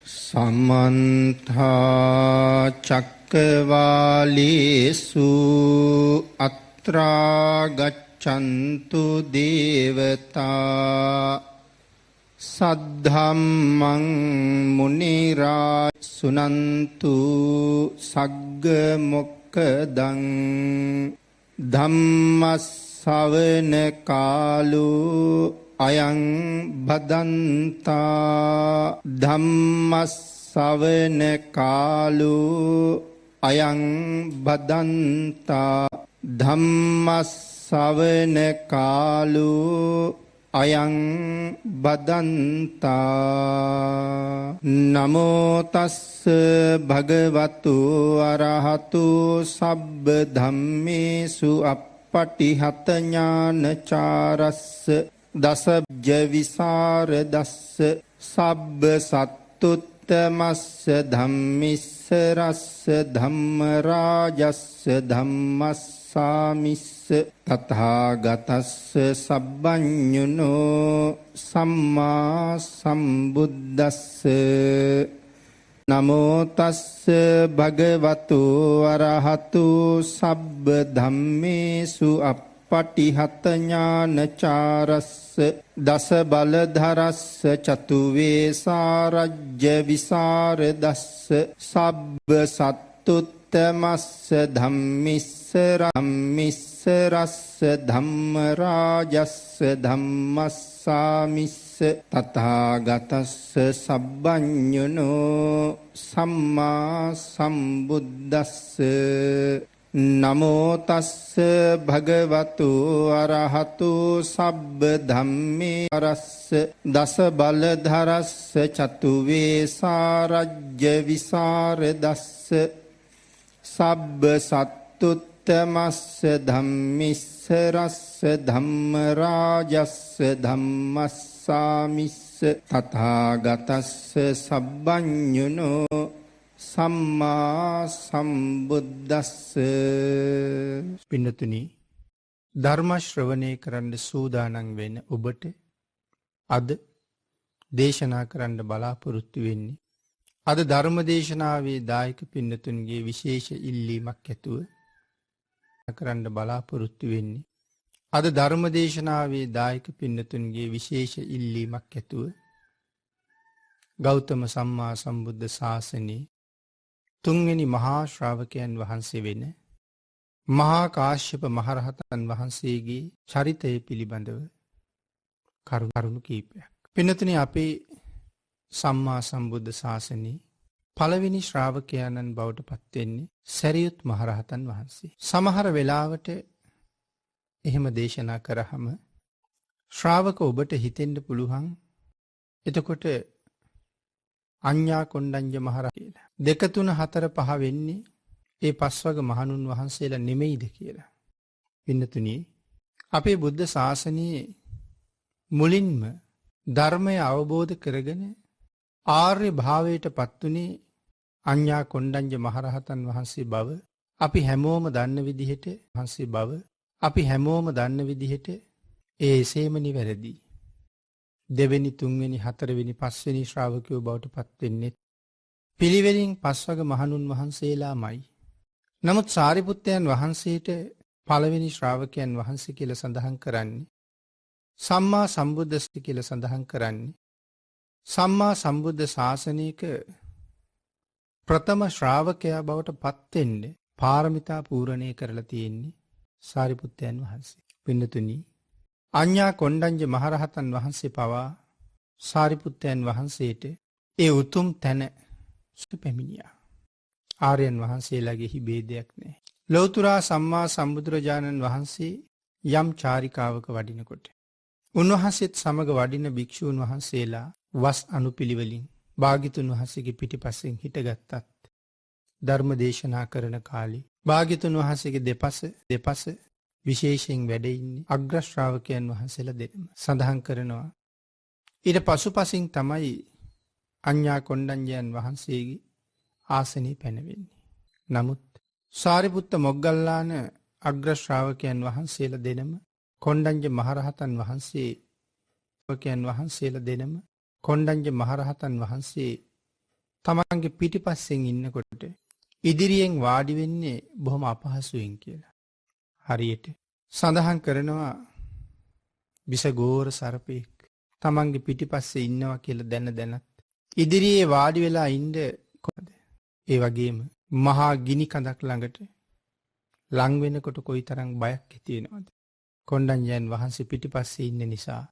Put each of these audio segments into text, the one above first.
සමන්තා චක්කවාලේසු අත්‍රා ගච්ඡන්තු දේවතා සද්ධම්මං මුනි රාජ සුනන්තු සග්ග මොක්ඛදං ධම්මස්සවන කාලෝ අයං බදන්තා ධම්මස්සවන කාලෝ අයං බදන්තා ධම්මස්සවන කාලෝ අයං බදන්තා නමෝ තස්ස භගවතු අරහතු සබ්බ ධම්මේසු අප්පටිහත ඥානචාරස්ස දසබ්ජ විසරදස්ස සබ්බ සත්තුත්තමස්ස ධම්මිස්ස රස්ස ධම්ම රාජස්ස ධම්මස්සාමිස්ස තථාගතස්ස සබ්බඤුනෝ සම්මා සම්බුද්දස්ස නමෝ තස්ස භගවතු අරහතු සබ්බ ධම්මේසු පටිහත ඥානචාරස්ස දස බලධරස්ස චතු වේසාරජ්‍ය විසරදස්ස සබ්බ සත්තුත්තමස්ස ධම්මිස්ස රස්ස ධම්ම රාජස්ස ධම්මස්සාමිස්ස තථාගතස්ස සබ්බඤුනෝ සම්මා සම්බුද්දස්ස නමෝ තස්ස භගවතු අරහතු සබ්බ ධම්මේ රස්ස දස බලධරස්ස චතු වේසාරජ්‍ය විසරදස්ස සබ්බ සත්තුත්තමස්ස ධම්මිස්ස රස්ස ධම්ම රාජස්ස ධම්මස්සාමිස්ස තථාගතස්ස සබ්බඤුනෝ සම්මා සම්බුද්දස්ස. පින්නතුනි, ධර්ම ශ්‍රවණය කරන්න සූදානම් වෙන ඔබට අද දේශනා කරන්න බලාපොරොත්තු වෙන්නේ අද ධර්ම දේශනාවේ දායක පින්නතුන්ගේ විශේෂ ඉල්ලීමක් ඇතුව කරන්න බලාපොරොත්තු වෙන්නේ අද ධර්ම දේශනාවේ දායක පින්නතුන්ගේ විශේෂ ඉල්ලීමක් ඇතුව ගෞතම සම්මා සම්බුද්ධ ශාසනයේ තුන්වෙනි මහා ශ්‍රාවකයන් වහන්සේ වෙන මහා කාශ්‍යප මහරහතන් වහන්සේගේ චරිතය පිළිබඳව කරුණු කීපයක්. පින්නතුනි, අපේ සම්මා සම්බුද්ධ ශාසනයේ පළවෙනි ශ්‍රාවකයන්න් බවට පත්වෙන්නේ සැරියුත් මහරහතන් වහන්සේ. සමහර වෙලාවට එහෙම දේශනා කරාම ශ්‍රාවක ඔබට හිතෙන්න පුළුවන් එතකොට අඤ්ඤා කොණ්ඩඤ්ඤ මහරහතන් කියලා 2 3 4 5 වෙන්නේ ඒ පස්වග මහණුන් වහන්සේලා නෙමෙයිද කියලා. පින්නතුනි, අපේ බුද්ධ ශාසනයේ මුලින්ම ධර්මය අවබෝධ කරගෙන ආර්ය භාවයට පත්ුනේ අඤ්ඤා කොණ්ඩඤ්ඤ මහරහතන් වහන්සේ බව අපි හැමෝම දන්න විදිහට ඒ එසේම නිවැරදි. දෙවෙනි, තුන්වෙනි, හතරවෙනි, පස්වෙනි ශ්‍රාවකයෝ බවට පත්වෙන්නේ පිළිවෙලින් පස්වග මහණුන් වහන්සේලාමයි. නමුත් සාරිපුත්තයන් වහන්සේට පළවෙනි ශ්‍රාවකයන් වහන්සේ කියලා සඳහන් කරන්නේ සම්මා සම්බුද්දස්ස කියලා සඳහන් කරන්නේ සම්මා සම්බුද්ධ ශාසනයක ප්‍රථම ශ්‍රාවකයා බවට පත්වෙන්නේ පාරමිතා පූර්ණේ කරලා තියෙන්නේ සාරිපුත්තයන් වහන්සේ. පින්නතුනි, අඤ්ඤා කොණ්ඩඤ්ඤ මහරහතන් වහන්සේ පවා සාරිපුත්තයන් වහන්සේට ඒ උතුම් තැන පැමිණියා. ආර්යයන් වහන්සේලාගේ භේදයක් නැහැ. ලෞතුරා සම්මා සම්බුදුරජාණන් වහන්සේ යම් චාරිකාවක වඩිනකොට උන්වහන්සේත් සමග වඩින භික්ෂූන් වහන්සේලා වස් අනුපිළිවෙලින් භාග්‍යතුන් වහන්සේගේ පිටිපස්සෙන් හිටගත්තත් ධර්ම දේශනා කරන කාලේ භාග්‍යතුන් වහන්සේගේ දෙපස විශේෂයෙන් වැඩ ඉන්නේ අග්‍ර ශ්‍රාවකයන් වහන්සේලා දෙනම සඳහන් කරනවා. ඊට පසුපසින් තමයි අඤ්ඤා කොණ්ඩඤ්ඤයන් වහන්සේගේ ආසනේ පැනවෙන්නේ. නමුත් සාරිපුත්ත මොග්ගල්ලාන අග්‍ර ශ්‍රාවකයන් වහන්සේලා දෙනම කොණ්ඩඤ්ඤ මහරහතන් වහන්සේ කොණ්ඩඤ්ඤ මහරහතන් වහන්සේ තමන්ගේ පිටිපස්සෙන් ඉන්නකොට ඉදිරියෙන් වාඩි වෙන්නේ බොහොම අපහසුවෙන් කියලා. හරියට සඳහන් කරනවා විසගෝර සර්පයෙක් තමන්ගේ පිටිපස්සේ ඉන්නවා කියලා දැනත් ඉදිරියේ වාඩි වෙලා ඉන්න කොහොමද? ඒ වගේම මහා ගිනි කඳක් ළඟට ලං වෙනකොට කොයිතරම් බයක් ඇති වෙනවද? කොණ්ඩඤ්ඤයන් වහන්සේ පිටිපස්සේ ඉන්න නිසා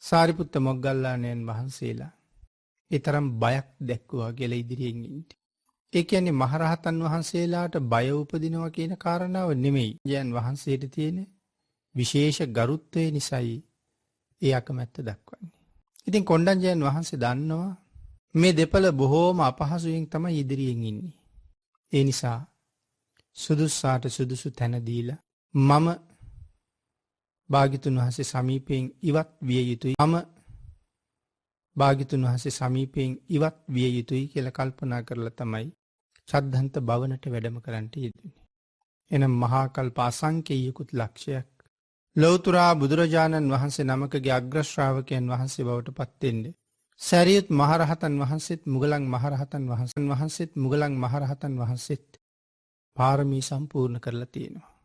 සාරිපුත්ත මොග්ගල්ලාණන් වහන්සේලා ඒ තරම් බයක් දැක්වුවා කියලා ඉදිරියෙන් ඉන්න. ඒ කියන්නේ මහරහතන් වහන්සේලාට බය උපදිනවා කියන කාරණාව නෙමෙයි. යන් වහන්සේට තියෙන විශේෂ ගරුත්වය නිසායි ඒ අකමැත්ත දක්වන්නේ. ඉතින් කොණ්ඩඤ්ඤයන් වහන්සේ දන්නවා මේ දෙපළ බොහෝම අපහසුයෙන් තමයි ඉදිරියෙන් ඉන්නේ. ඒ නිසා සුදුස්සාට සුදුසු තැන දීලා මම භාග්‍යතුන් වහන්සේ සමීපයෙන් ඉවත් විය යුතුයි. මම භාග්‍යතුන් වහන්සේ සමීපයෙන් ඉවත් විය යුතුයි කියලා කල්පනා කරලා තමයි සද්ධන්ත භවනට වැඩම කරන්නට යෙදුනේ. එනම් මහා කල්ප අසංකේයිකුත් ලක්ෂයක් ලෞතුරා බුදුරජාණන් වහන්සේ නමකගේ අග්‍ර ශ්‍රාවකයන් වහන්සේ බවට පත් වෙන්නේ. සරියුත් මහරහතන් වහන්සේත් මුගලන් මහරහතන් වහන්සේත් පාරමී සම්පූර්ණ කරලා තියෙනවා.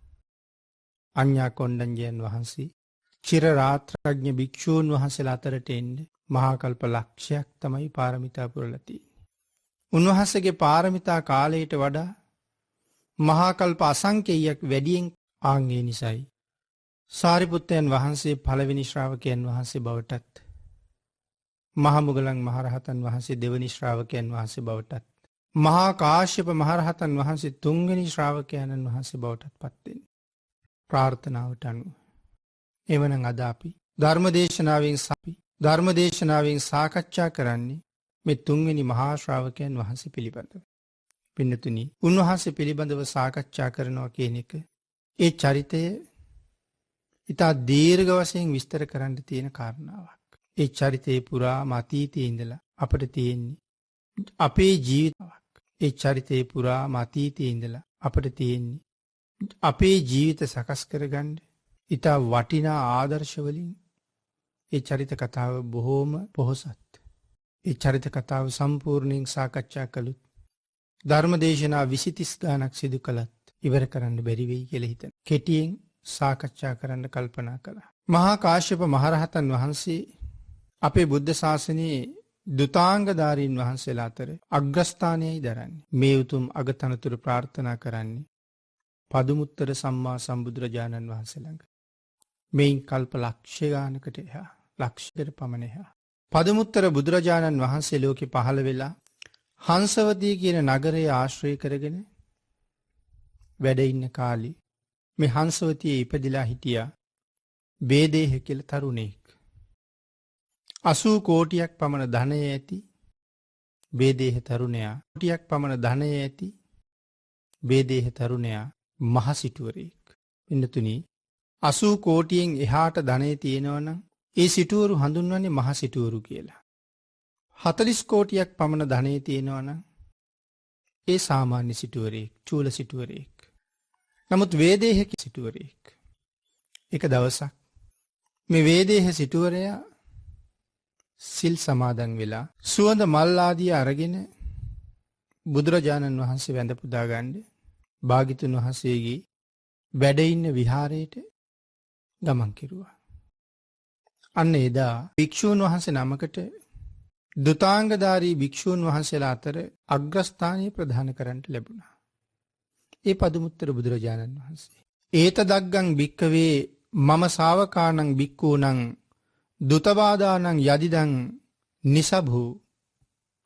අඤ්ඤා කොණ්ඩඤ්ඤයන් වහන්සේ චිර රාත්‍රඥ භික්ෂූන් වහන්සේලා අතරට එන්නේ මහා කල්ප ලක්ෂයක් තමයි පාරමිතා පුරලා තියෙන්නේ. උන්වහන්සේගේ පාරමිතා කාලයට වඩා මහා කල්ප අසංකේයයක් වැඩියෙන් ආන්ගේ නිසයි සාරිපුත්තයන් වහන්සේ පළවෙනි ශ්‍රාවකයන් වහන්සේ බවටත් මහා මුගලන් මහරහතන් වහන්සේ දෙවනි ශ්‍රාවකයන් වහන්සේ බවටත් මහා කාශ්‍යප මහරහතන් වහන්සේ තුන්වෙනි ශ්‍රාවකයන්න් වහන්සේ බවටත් පත් වෙන්නේ. ප්‍රාර්ථනාවට අනුව. එවනම් අද අපි ධර්මදේශනාවෙන් සාකච්ඡා කරන්නේ මේ තුන්වෙනි මහා ශ්‍රාවකයන් වහන්සේ පිළිබඳව. පින්නතුනි, උන්වහන්සේ පිළිබඳව සාකච්ඡා කරනවා කියන එක ඒ චරිතය ඉතා දීර්ඝ වශයෙන් විස්තර කරන්න තියෙන කාරණාවක්. ඒ චරිතේ පුරා අතීතයේ ඉඳලා අපිට තියෙන්නේ අපේ ජීවිතාවක්. ඒ චරිතේ පුරා අතීතයේ ඉඳලා අපිට තියෙන්නේ අපේ ජීවිත සකස් කරගන්න ඉතා වටිනා ආදර්ශවලින් ඒ චරිත කතාව බොහෝම පොහොසත්. ඒ චරිත කතාව සම්පූර්ණයෙන් සාකච්ඡා කළොත් ධර්මදේශනා 20-30 ගණක් සිදු කළත් ඉවර කරන්න බැරි වෙයි කියලා හිතන. කෙටියෙන් සාකච්ඡා කරන්න කල්පනා කළා. මහා කාශ්‍යප මහරහතන් වහන්සේ අපේ බුද්ධ ශාසනයේ දුතාංගධාරීන් වහන්සේලා අතර අග්‍රස්ථානයයි දරන්නේ. මේ උතුම් අගතනතුරු ප්‍රාර්ථනා කරන්නේ පදුමුත්තර සම්මා සම්බුදුරජාණන් වහන්සේ ළඟ. මේන් කල්ප ලක්ෂ ගානකට එහා, ලක්ෂයකට පමණ එහා. පදුමුත්තර බුදුරජාණන් වහන්සේ ලෝකේ පහළ වෙලා හංසවතී කියන නගරය ආශ්‍රය කරගෙන වැඩ ඉන්න කාලේ මේ හංසවතියේ ඉපදිලා හිටියා වේදේහ කියලා තරුණෙක්. 80 කෝටියක් පමණ ධනය ඇති වේදේහ තරුණයා, කෝටියක් පමණ ධනය ඇති වේදේහ තරුණයා මහ සිටුවරයෙක්. පින්නතුනි, 80 කෝටියෙන් එහාට ධනය තියෙනවනම් ඒ සිටුවරු හඳුන්වන්නේ මහ සිටුවරු කියලා. 40 කෝටියක් පමණ ධනය තියෙනවනම් ඒ සාමාන්‍ය සිටුවරයෙක්, චූල සිටුවරයෙක්. නමුත් වේදේහ සිටුවරයෙක්. එක දවසක් මේ වේදේහ සිටුවරයා සිල් සමාදන් වෙලා සුවඳ මල් ආදිය අරගෙන බුදුරජාණන් වහන්සේ වැඳ පුදා ගන්න භාග්‍යතුන් වහන්සේගේ වැඩ ඉන්න විහාරයට ගමන් කෙරුවා. අන්න එදා භික්ෂූන් වහන්සේ නමකට දුතාංගධාරී භික්ෂූන් වහන්සේලා අතර අග්‍රස්ථානීය ප්‍රදාන කරන්නට ලැබුණා. ඒ පදුමුත්තර බුදුරජාණන් වහන්සේ. ඒත දග්ගං භික්කවේ මම ශාවකානං භික්ඛූනං දුතවාදානං යදිදං නිසභූ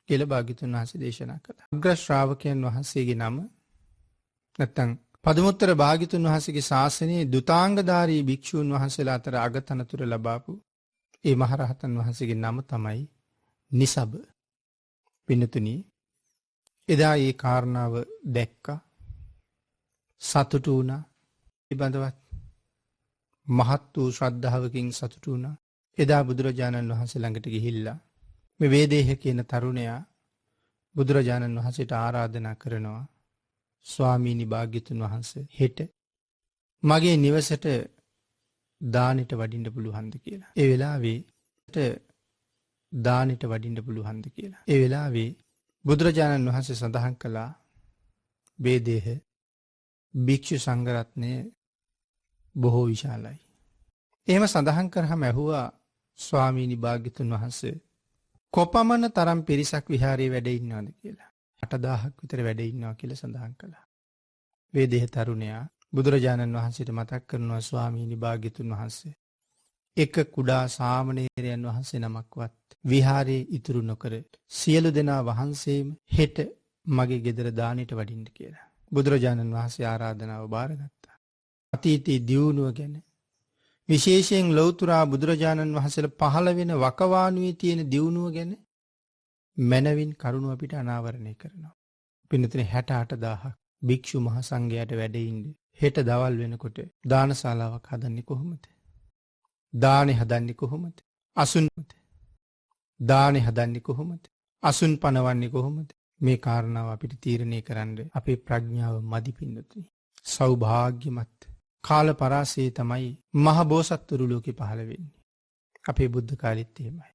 කියලා භාග්‍යතුන් වහන්සේ දේශනා කළා. අග්‍ර ශ්‍රාවකයන් වහන්සේගේ නම නැත්තම් පදුමුත්තර භාග්‍යතුන් වහන්සේගේ ශාසනයේ දුතාංගධාරී භික්ෂූන් වහන්සේලා අතර අගතනතුර ලබාපු ඒ මහරහතන් වහන්සේගේ නම තමයි නිසබ. පින්නතුනි, එදා ඒ කාරණාව දැක්කා, සතුටු වුණා. ඉබඳවත් මහත් වූ ශ්‍රද්ධාවකින් සතුටු වුණා. එදා බුදුරජාණන් වහන්සේ ළඟට ගිහිල්ලා මේ වේදේහ කියන තරුණයා බුදුරජාණන් වහන්සේට ආරාධනා කරනවා, ස්වාමීනි භාග්‍යතුන් වහන්සේ, හෙට මගේ නිවසට දානෙට වඩින්න පුළුවන්ද කියලා. ඒ වෙලාවේ බුදුරජාණන් වහන්සේ සඳහන් කළා වේදේහ භික්ෂු සංඝරත්නය බොහෝ විශාලයි. එහෙම සඳහන් කරාම ඇහුවා ස්වාමීනි භාග්‍යතුන් වහන්සේ කොපමණ තරම් පිරිසක් විහාරයේ වැඩ ඉන්නවද කියලා. 8000ක් විතර වැඩ ඉන්නවා කියලා සඳහන් කළා. වේදේහ තරුණයා බුදුරජාණන් වහන්සේට මතක් කරනවා ස්වාමීනි භාග්‍යතුන් වහන්සේ එක කුඩා සාමණේරයන් වහන්සේ නමක්වත් විහාරයේ ඉතුරු නොකර සියලු දෙනා වහන්සේම හෙට මගේ ගෙදර දානෙට වඩින්න කියලා. බුදුරජාණන් වහන්සේ ආරාධනාව බාරගත්තා. අතීතයේ දියුණුව ගැන විශේෂයෙන් ලෞතුරා බුදුරජාණන් වහන්සේලා පහළ වෙන වකවානුවේ තියෙන දියුණුව ගැන මනවින් කරුණ අපිට අනාවරණය කරනවා. පින්නතුනේ 68000ක් භික්ෂු මහ සංඝයාට වැඩ ඉන්නේ. හෙට දවල් වෙනකොට දානශාලාවක් හදන්නේ කොහොමද? දානේ හදන්නේ කොහොමද? අසුන්මද? දානේ හදන්නේ කොහොමද? අසුන් පනවන්නේ කොහොමද? මේ කාරණාව අපිට තීරණය කරන්න අපේ ප්‍රඥාව මදි පින්නතුනි. සෞභාග්‍යමත් කාල පරාසයේ තමයි මහ බෝසත්වරු ලෝකේ පහළ වෙන්නේ. අපේ බුද්ධ කාලෙත් එහෙමයි.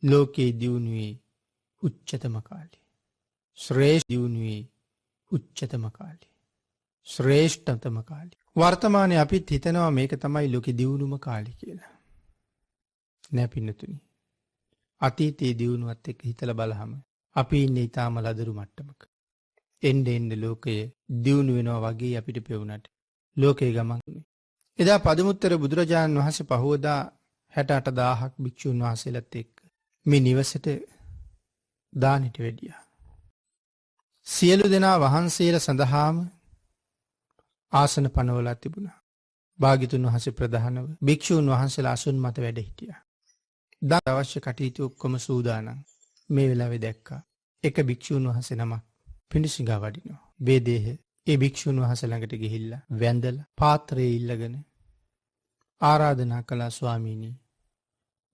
ලෝකේ දියුණුවේ උච්චතම කාලේ. ශ්‍රේෂ්ඨ දියුණුවේ උච්චතම කාලේ. ශ්‍රේෂ්ඨතම කාලේ. වර්තමානයේ අපිත් හිතනවා මේක තමයි ලෝකේ දියුණුම කාලේ කියලා. නෑ පින්නතුනි. අතීතයේ දියුණුවත් එක්ක හිතලා බලහම අපි ඉන්නේ ඊටාම ලදරු මට්ටමක. එන්නේ ලෝකයේ දියුණු වෙනවා වගේ අපිට පෙවුනට ලෝකේ ගමන්. එදා පදමුත්තර බුදුරජාණන් වහන්සේ පහවදා 68000ක් භික්ෂුන් වහන්සේලාත් එක්ක මේ නිවසට දානෙට වැඩියා. සියලු දෙනා වහන්සේලා සඳහාම ආසන පනවලා තිබුණා. භාග්‍යතුන් වහන්සේ ප්‍රධානව භික්ෂුන් වහන්සේලා අසුන් මත වැඩ හිටියා. දා අවශ්‍ය කටයුතු ඔක්කොම සූදානම්. මේ වෙලාවේ දැක්කා එක භික්ෂුන් වහන්සේ නමක් පිඬුසිඟා වඩිනවා. වේදේහ ඒ භික්ෂුන් වහන්සේ ළඟට ගිහිල්ලා වැඳලා පාත්‍රයේ ඉල්ලගෙන ආරාධනා කළා ස්වාමීනි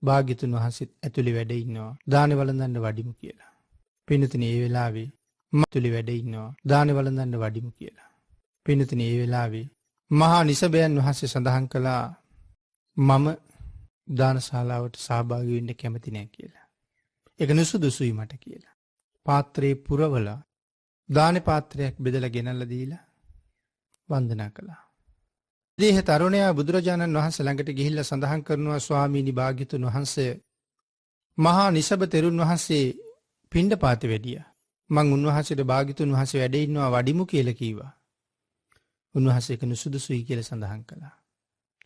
භාග්‍යතුන් වහන්සේත් ඇතුලේ වැඩ ඉන්නවා දානේ වළඳන්න වඩිමු කියලා. පින්නතුනි ඒ වෙලාවේ ඇතුලේ වැඩ ඉන්නවා දානේ වළඳන්න වඩිමු කියලා. පින්නතුනි ඒ වෙලාවේ මහා නිසබයන් වහන්සේ සඳහන් කළා මම දානශාලාවට සහභාගී වෙන්න කැමති නැහැ කියලා. ඒක නුසුදුසුයි මට කියලා. පාත්‍රේ පුරවලා දානේ පාත්‍රයක් බෙදලා ගෙනල්ලා දීලා වන්දනා කළා. දේහ තරුණයා බුදුරජාණන් වහන්සේ ළඟට ගිහිල්ලා සඳහන් කරනවා ස්වාමීනි භාග්‍යතුන් වහන්සේ මහා නිසබ තෙරුන් වහන්සේ පිණ්ඩපාතේ වැඩියා. මං උන්වහන්සේට භාග්‍යතුන් වහන්සේ වැඩ ඉන්නවා වඩිමු කියලා කිව්වා. උන්වහන්සේ ඒක නුසුදුසුයි කියලා සඳහන් කළා.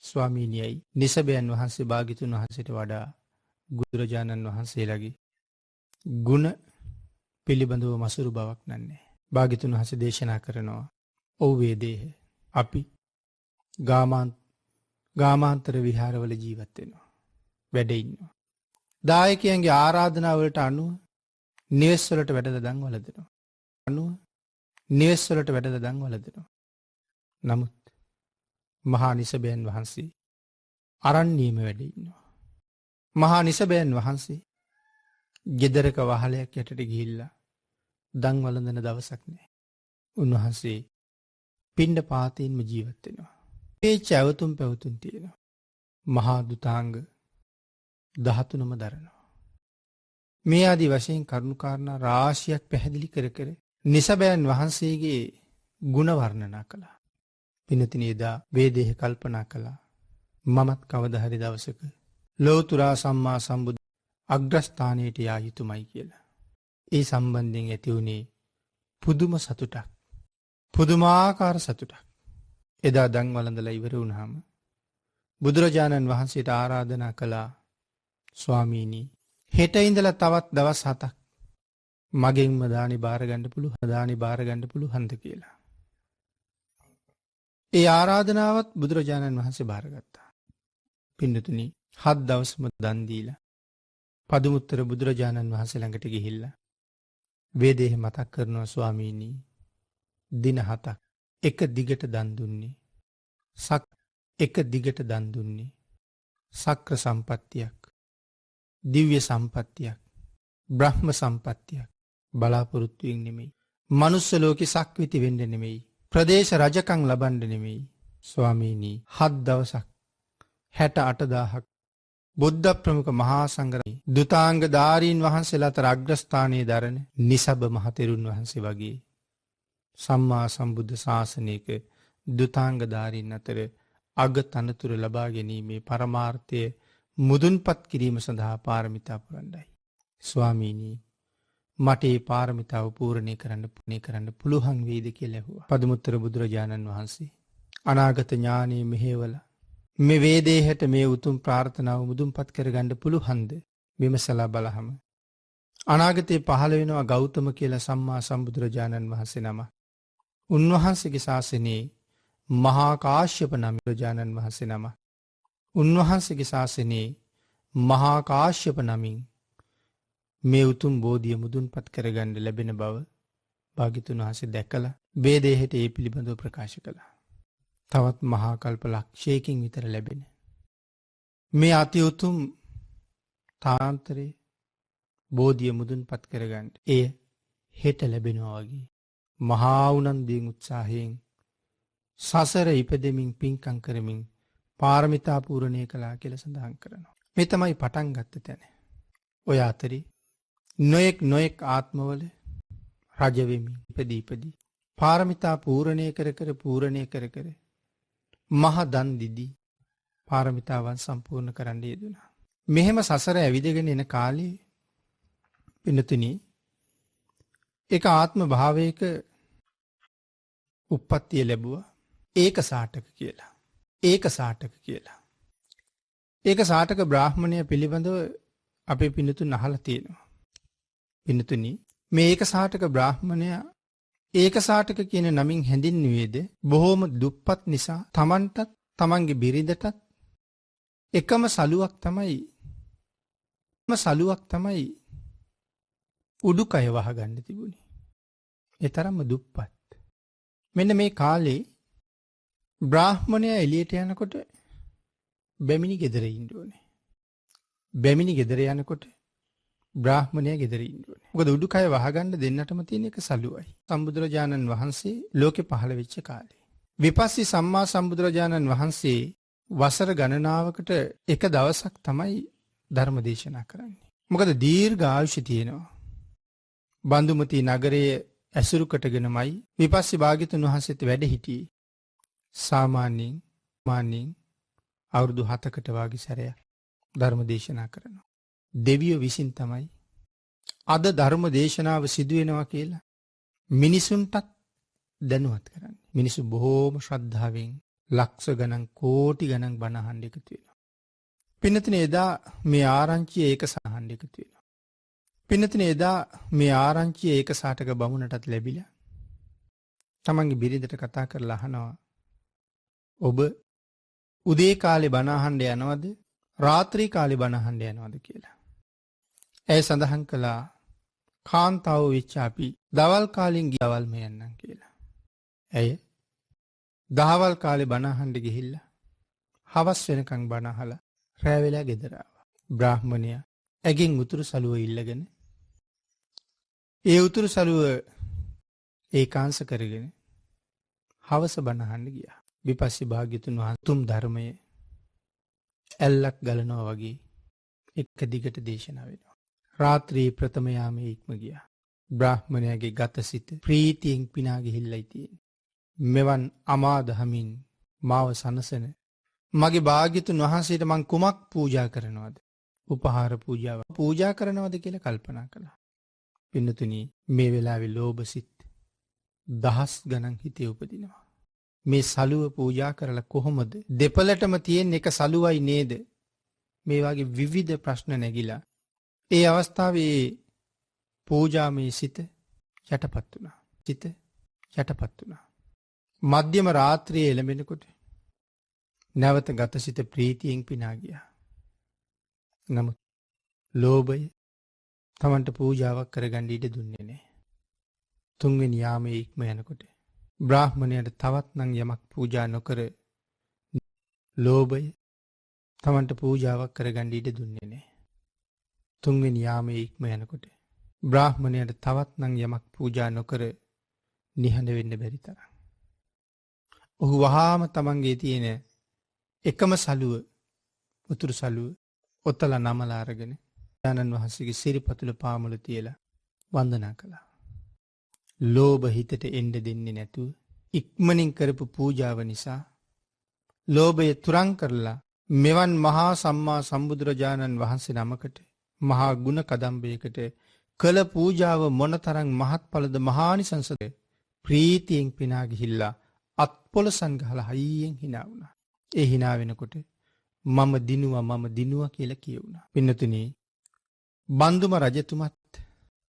ස්වාමීනියයි නිසබයන් වහන්සේ භාග්‍යතුන් වහන්සේට වඩා බුදුරජාණන් වහන්සේලාගේ ගුණ පිළිබඳව මසුරු බවක් නන්නේ. භාග්‍යතුන් වහන්සේ දේශනා කරනවා ඔව් වේදේහ අපි ගාමාන්තර විහාරවල ජීවත් වෙනවා. වැඩ ඉන්නවා. දායකයන්ගේ ආරාධනාවලට අනුව නිවෙස් වලට වැඩදදන් වලදෙනවා. නිවෙස් වලට වැඩදදන් වලදෙනවා. නමුත් මහා නිසබයන් වහන්සේ අරණ්‍යයේම වැඩ ඉන්නවා. මහා නිසබයන් වහන්සේ ගෙදරක වහලයක් යටට ගිහිල්ලා දන් වළඳන දවසක් නෑ. උන්වහන්සේ පිණ්ඩ පාතයෙන්ම ජීවත් වෙනවා. ඒ චැවතුම් පැවතුම් තියෙනවා. මහා දුතාංග 13ම දරනවා. මේ ආදී වශයෙන් කරුණාකාරණා රාශියක් පැහැදිලි කර කර නිසබයන් වහන්සේගේ ගුණ වර්ණනා කළා. පින්නතිනි එදා වේදේහ කල්පනා කළා මමත් කවදා හරි දවසක ලෝතුරා සම්මා සම්බුදු අග්‍රස්ථානයට යා යුතුමයි කියලා. ඒ සම්බන්ධයෙන් ඇති වුණේ පුදුම සතුටක්. පුදුමාකාර සතුටක්. එදා දන් වළඳලා ඉවර වුණාම බුදුරජාණන් වහන්සේට ආරාධනා කළා ස්වාමීනි හෙට ඉඳලා තවත් දවස් 7ක් මගෙන්ම දානි බාර ගන්න පුළුවන්ද කියලා. ඒ ආරාධනාවත් බුදුරජාණන් වහන්සේ බාරගත්තා. පින්නතුනි 7 දවසම දන් දීලා පදුමුත්තර බුදුරජාණන් වහන්සේ ළඟට ගිහිල්ලා වේදේහ මතක් කරනවා ස්වාමීනි දින 7ක් එක දිගට දන් දුන්නේ. එක දිගට දන් දුන්නේ. සක්‍ර සම්පත්තියක්, දිව්‍ය සම්පත්තියක්, බ්‍රහ්ම සම්පත්තියක් බලාපොරොත්තුවෙන් නෙමෙයි. මනුස්ස ලෝකේ සක්විති වෙන්න නෙමෙයි. ප්‍රදේශ රජකම් ලබන්න නෙමෙයි. ස්වාමීනි 7 දවසක් 68000ක් බුද්ධ ප්‍රමුඛ මහා සංඝරත්නය දුතාංග ධාරීන් වහන්සේලා අතර අග්‍රස්ථානයේ දරන නිසබ මහතෙරුන් වහන්සේ වගේ සම්මා සම්බුද්ධ ශාසනයක දුතාංග ධාරීන් අතර අග තනතුර ලබා ගැනීමේ පරමාර්ථය මුදුන්පත් කිරීම සඳහා පාරමිතා පුරන්නයි. ස්වාමීනි, මට ඒ පාරමිතාව පූර්ණේ කරන්න පුළුවන් වේද කියලා ඇහුවා. පදුමුත්තර බුදුරජාණන් වහන්සේ අනාගත ඥානෙ මෙහෙवला මේ වේදේහට මේ උතුම් ප්‍රාර්ථනාව මුදුන්පත් කරගන්න පුළුවන්ද? විමසලා බලහම අනාගතේ පහළ වෙනවා ගෞතම කියලා සම්මා සම්බුදුරජාණන් වහන්සේ නම. උන්වහන්සේගේ ශාසනයේ මහා කාශ්‍යප නම් බුදුරජාණන් වහන්සේ නම. උන්වහන්සේගේ ශාසනයේ මහා කාශ්‍යප නමින් මේ උතුම් බෝධිය මුදුන්පත් කරගන්න ලැබෙන බව භාග්‍යතුන් වහන්සේ දැකලා වේදේහයට ඒ පිළිබඳව ප්‍රකාශ කළා. තවත් මහා කල්ප ලක්ෂයකින් විතර ලැබෙන මේ අති උතුම් තාන්තරේ බෝධිය මුදුන්පත් කරගන්න එය හෙට ලැබෙනවා වගේ මහා උනන්දුවෙන් උත්සාහයෙන් සසර ඉපදෙමින් පින්කම් කරමින් පාරමිතා පූර්ණේ කළා කියලා සඳහන් කරනවා. මේ තමයි පටන් ගත්ත තැන. ඔය අතරේ නොයෙක් ආත්මවල රජ වෙමින් ඉපදී පාරමිතා පූර්ණේ කර මහ දන් දීදී පාරමිතාවන් සම්පූර්ණ කරන්න යෙදුණා. මෙහෙම සසර ඇවිදගෙන එන කාලේ පින්නතුනි එක ආත්ම භාවයක උප්පත්තිය ලැබුවා. ඒක සාටක කියලා. ඒක සාටක බ්‍රාහ්මණය පිළිබඳව අපේ පින්නතුන් අහලා තියෙනවා. පින්නතුනි මේ ඒක සාටක බ්‍රාහ්මණයා ඒක සාටක කියන නමින් හැඳින්වුවේද බොහෝම දුප්පත් නිසා තමන්ටත් තමන්ගේ බිරිඳටත් එකම සලුවක් තමයි උඩුකය වහගන්න තිබුණේ. ඒ තරම්ම දුප්පත්. මෙන්න මේ කාලේ බ්‍රාහ්මණයා එළියට යනකොට බැමිණි ගෙදර ඉන්න ඕනේ. බැමිණි ගෙදර යනකොට බ්‍රාහ්මණයා ගෙදර ඉන්න ඕනේ. මොකද උඩුකය වහගන්න දෙන්නටම තියෙන එක සලුවයි. සම්බුදුරජාණන් වහන්සේ ලෝකෙ පහළ වෙච්ච කාලේ. විපස්සී සම්මා සම්බුදුරජාණන් වහන්සේ වසර ගණනාවකට එක දවසක් තමයි ධර්ම දේශනා කරන්නේ. මොකද දීර්ඝ ආයුෂ තියෙනවා. බන්දුමති නගරයේ ඇසුරු කොටගෙනමයි විපස්සී භාග්‍යතුන් වහන්සේත් වැඩ හිටියේ. සාමාන්‍යයෙන් අවුරුදු 7කට වාගේ සැරයක් ධර්ම දේශනා කරනවා. දෙවියෝ විසින් තමයි අද ධර්ම දේශනාව සිදු වෙනවා කියලා මිනිසුන්ටත් දැනුවත් කරන්නේ. මිනිස්සු බොහෝම ශ්‍රද්ධාවෙන් ලක්ෂ ගණන් කෝටි ගණන් බණ අහන්න එකතු වෙනවා. පින්නතුනේ එදා මේ ආරංචිය ඒක සහන්න එකතු වෙනවා. පින්නතුනේ එදා මේ ආරංචිය ඒක සාටක බමුණටත් ලැබිලා තමන්ගේ බිරිඳට කතා කරලා අහනවා, ඔබ උදේ කාලේ බණ අහන්න යනවද රාත්‍රී කාලේ බණ අහන්න යනවද කියලා. ඇය සඳහන් කළා කාන්තාව වෙච්ච අපි දවල් කාලෙන් ගියවල්ම යන්නම් කියලා. ඇය දහවල් කාලේ බණ අහන්න ගිහිල්ලා හවස් වෙනකන් බණ අහලා රැ වෙලා ගෙදර ආවා. බ්‍රාහ්මණයා ඇගෙන් උතුරු සලුව ඉල්ලගෙන ඒ උතුරු සලුව ඒකාංශ කරගෙන හවස බණ අහන්න ගියා. විපස්සී භාග්‍යතුන් වහන්සේ තුම් ධර්මයේ ඇල්ලක් ගලනවා වගේ එක දිගට දේශනා වෙනවා. රාත්‍රී ප්‍රථම යාමයේ ඉක්ම ගියා. බ්‍රාහ්මණයාගේ ගතසිත ප්‍රීතියෙන් පිනා ගිහිල්ලයි තියෙන්නේ. මෙවන් අමාදහමින් මාව සනසන මගේ භාග්‍යතුන් වහන්සේට මං කුමක් පූජා කරනවද? උපහාර පූජාව පූජා කරනවද කියලා කල්පනා කළා. පින්නතුනි මේ වෙලාවේ ලෝභසිත දහස් ගණන් හිතේ උපදිනවා. මේ සලුව පූජා කරලා කොහොමද දෙපළටම තියෙන එක සලුවයි නේද? මේ වගේ විවිධ ප්‍රශ්න නැගිලා ඒ අවස්ථාවේ පූජාමය සිත යටපත් වුණා. මධ්‍යම රාත්‍රියේ එළඹෙනකොට නැවත ගතසිත ප්‍රීතියෙන් පිනා ගියා. නමුත් ලෝභය තමන්ට පූජාවක් කරගන්න ඉඩ දුන්නේ නැහැ. තුන්වෙනි යාමයේ ඉක්ම යනකොට බ්‍රාහ්මණයට තවත් නම් යමක් පූජා නොකර ලෝභය තමන්ට පූජාවක් කරගන්න ඉඩ දුන්නේ නැහැ. තුන්වෙනි යාමයේ ඉක්ම යනකොට බ්‍රාහ්මණයට තවත් නම් යමක් පූජා නොකර නිහඬ වෙන්න බැරි තරම්. ඔහු වහාම තමන්ගේ තියෙන එකම සලුව උතුරු සලුව ඔත්තලා නමලා අරගෙන ආනන් වහන්සේගේ සිරිපතුල පාමුල තියලා වන්දනා කළා. ලෝභ හිතට එන්න දෙන්නේ නැතුව ඉක්මනින් කරපු පූජාව නිසා ලෝභය තුරන් කරලා මෙවන් මහා සම්මා සම්බුදුරජාණන් වහන්සේ නමකට මහා ගුණ කදම්බයකට කළ පූජාව මොනතරම් මහත්ඵලද මහානිසංසද ප්‍රීතියෙන් පිනා ගිහිල්ලා අත්පොලසන් ගහලා හයියෙන් hina වුණා. ඒ hina වෙනකොට මම දිනුවා කියලා කියුණා. පින්නතුනි බන්දුම රජතුමත්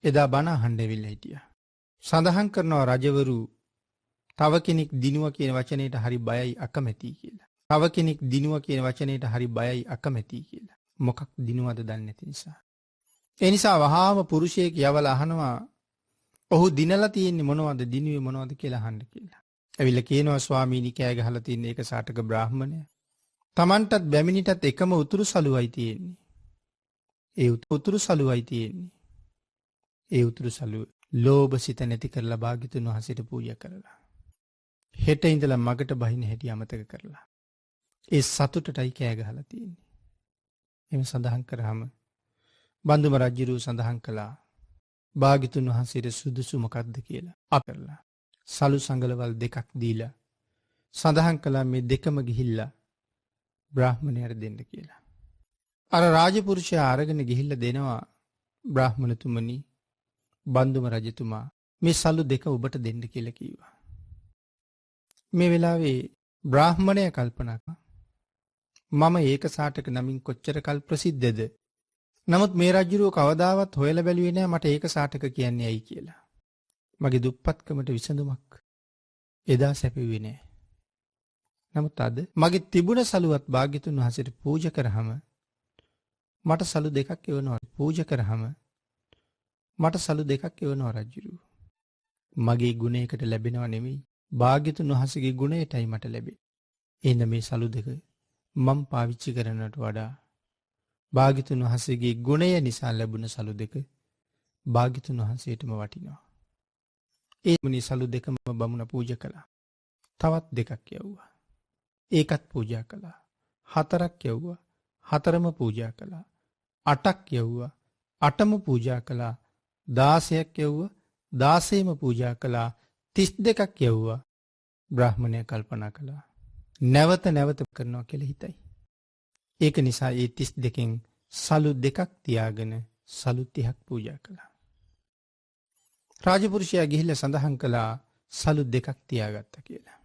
එදා බණ අහන්න ඇවිල්ලා හිටියා. සඳහන් කරනවා රජවරු තව කෙනෙක් දිනුවා කියන වචනයට හරි බයයි අකමැතියි කියලා. තව කෙනෙක් දිනුවා කියන වචනයට හරි බයයි අකමැතියි කියලා. මොකක් දිනුවද දන්නේ නැති නිසා. ඒ නිසා වහාම පුරුෂයෙක් යවලා අහනවා ඔහු දිනලා තියෙන්නේ මොනවද දිනුවේ මොනවද කියලා අහන්න කියලා. ඇවිල්ලා කියනවා ස්වාමීනි කෑ ගහලා තියෙන එක සාටක බ්‍රාහ්මණය. Tamanටත් බැමිණිටත් එකම උතුරු සලුවයි තියෙන්නේ. ඒ උතුරු සලුවයි තියෙන්නේ. ඒ උතුරු සලුව ලෝභ සිත නැති කරලා භාග්‍යතුන් වහන්සේට පූජා කරලා. හෙට ඉඳලා මගට බහින හැටි අමතක කරලා. ඒ සතුටටයි කෑ ගහලා තියෙන්නේ. එම සඳහන් කරාම බන්දුම රජුරු සඳහන් කළා භාග්‍යතුන් වහන්සේට සුදුසු මොකක්ද කියලා අපරලා. සලු සංගලවල් දෙකක් දීලා සඳහන් කළා මේ දෙකම ගිහිල්ලා බ්‍රාහ්මණයට දෙන්න කියලා. අර රාජපුරුෂයා අරගෙන ගිහිල්ලා දෙනවා බ්‍රාහ්මණතුමනි බන්දුම රජතුමා මේ සලු දෙක ඔබට දෙන්න කියලා කිව්වා. මේ වෙලාවේ බ්‍රාහ්මණයා කල්පනා කළා මම ඒක සාටක නමින් කොච්චර කල් ප්‍රසිද්ධද? නමුත් මේ රජුරෝ කවදාවත් හොයලා බැලුවේ නෑ මට ඒක සාටක කියන්නේ ඇයි කියලා. මගේ දුප්පත්කමට විසඳුමක් එදා සැපෙන්නේ නෑ. නමුත් අද මගේ තිබුණ සලුවත් භාග්‍යතුන් වහන්සේට පූජා කරාම මට සලු දෙකක් එවනවා. පූජා කරාම මට සලු දෙකක් එවනවා රජුරෝ. මගේ ගුණයකට ලැබෙනව නෙමෙයි භාග්‍යතුන් වහන්සේගේ ගුණයටයි මට ලැබෙන්නේ. එහෙනම් මේ සලු දෙක මම පාවිච්චි කරනට වඩා භාග්‍යතුන් වහන්සේගේ ගුණය නිසා ලැබුණ සලු දෙක භාග්‍යතුන් වහන්සේටම වටිනවා. ඒ මුනි සලු දෙකම බමුණ පූජා කළා. තවත් දෙකක් යවුවා. ඒකත් පූජා කළා. හතරක් යවුවා. හතරම පූජා කළා. අටක් යවුවා. අටම පූජා කළා. 16ක් යවුවා. 16ම පූජා කළා. 32ක් යවුවා. බ්‍රාහ්මණයා කල්පනා කළා. නැවත කරනවා කියලා හිතයි. ඒක නිසා ඒ 32කින් සලු දෙකක් තියාගෙන සලු 30ක් පූජා කළා. රාජපුරුෂයා ගිහිල්ලා සඳහන් කළා සලු දෙකක් තියාගත්තා කියලා.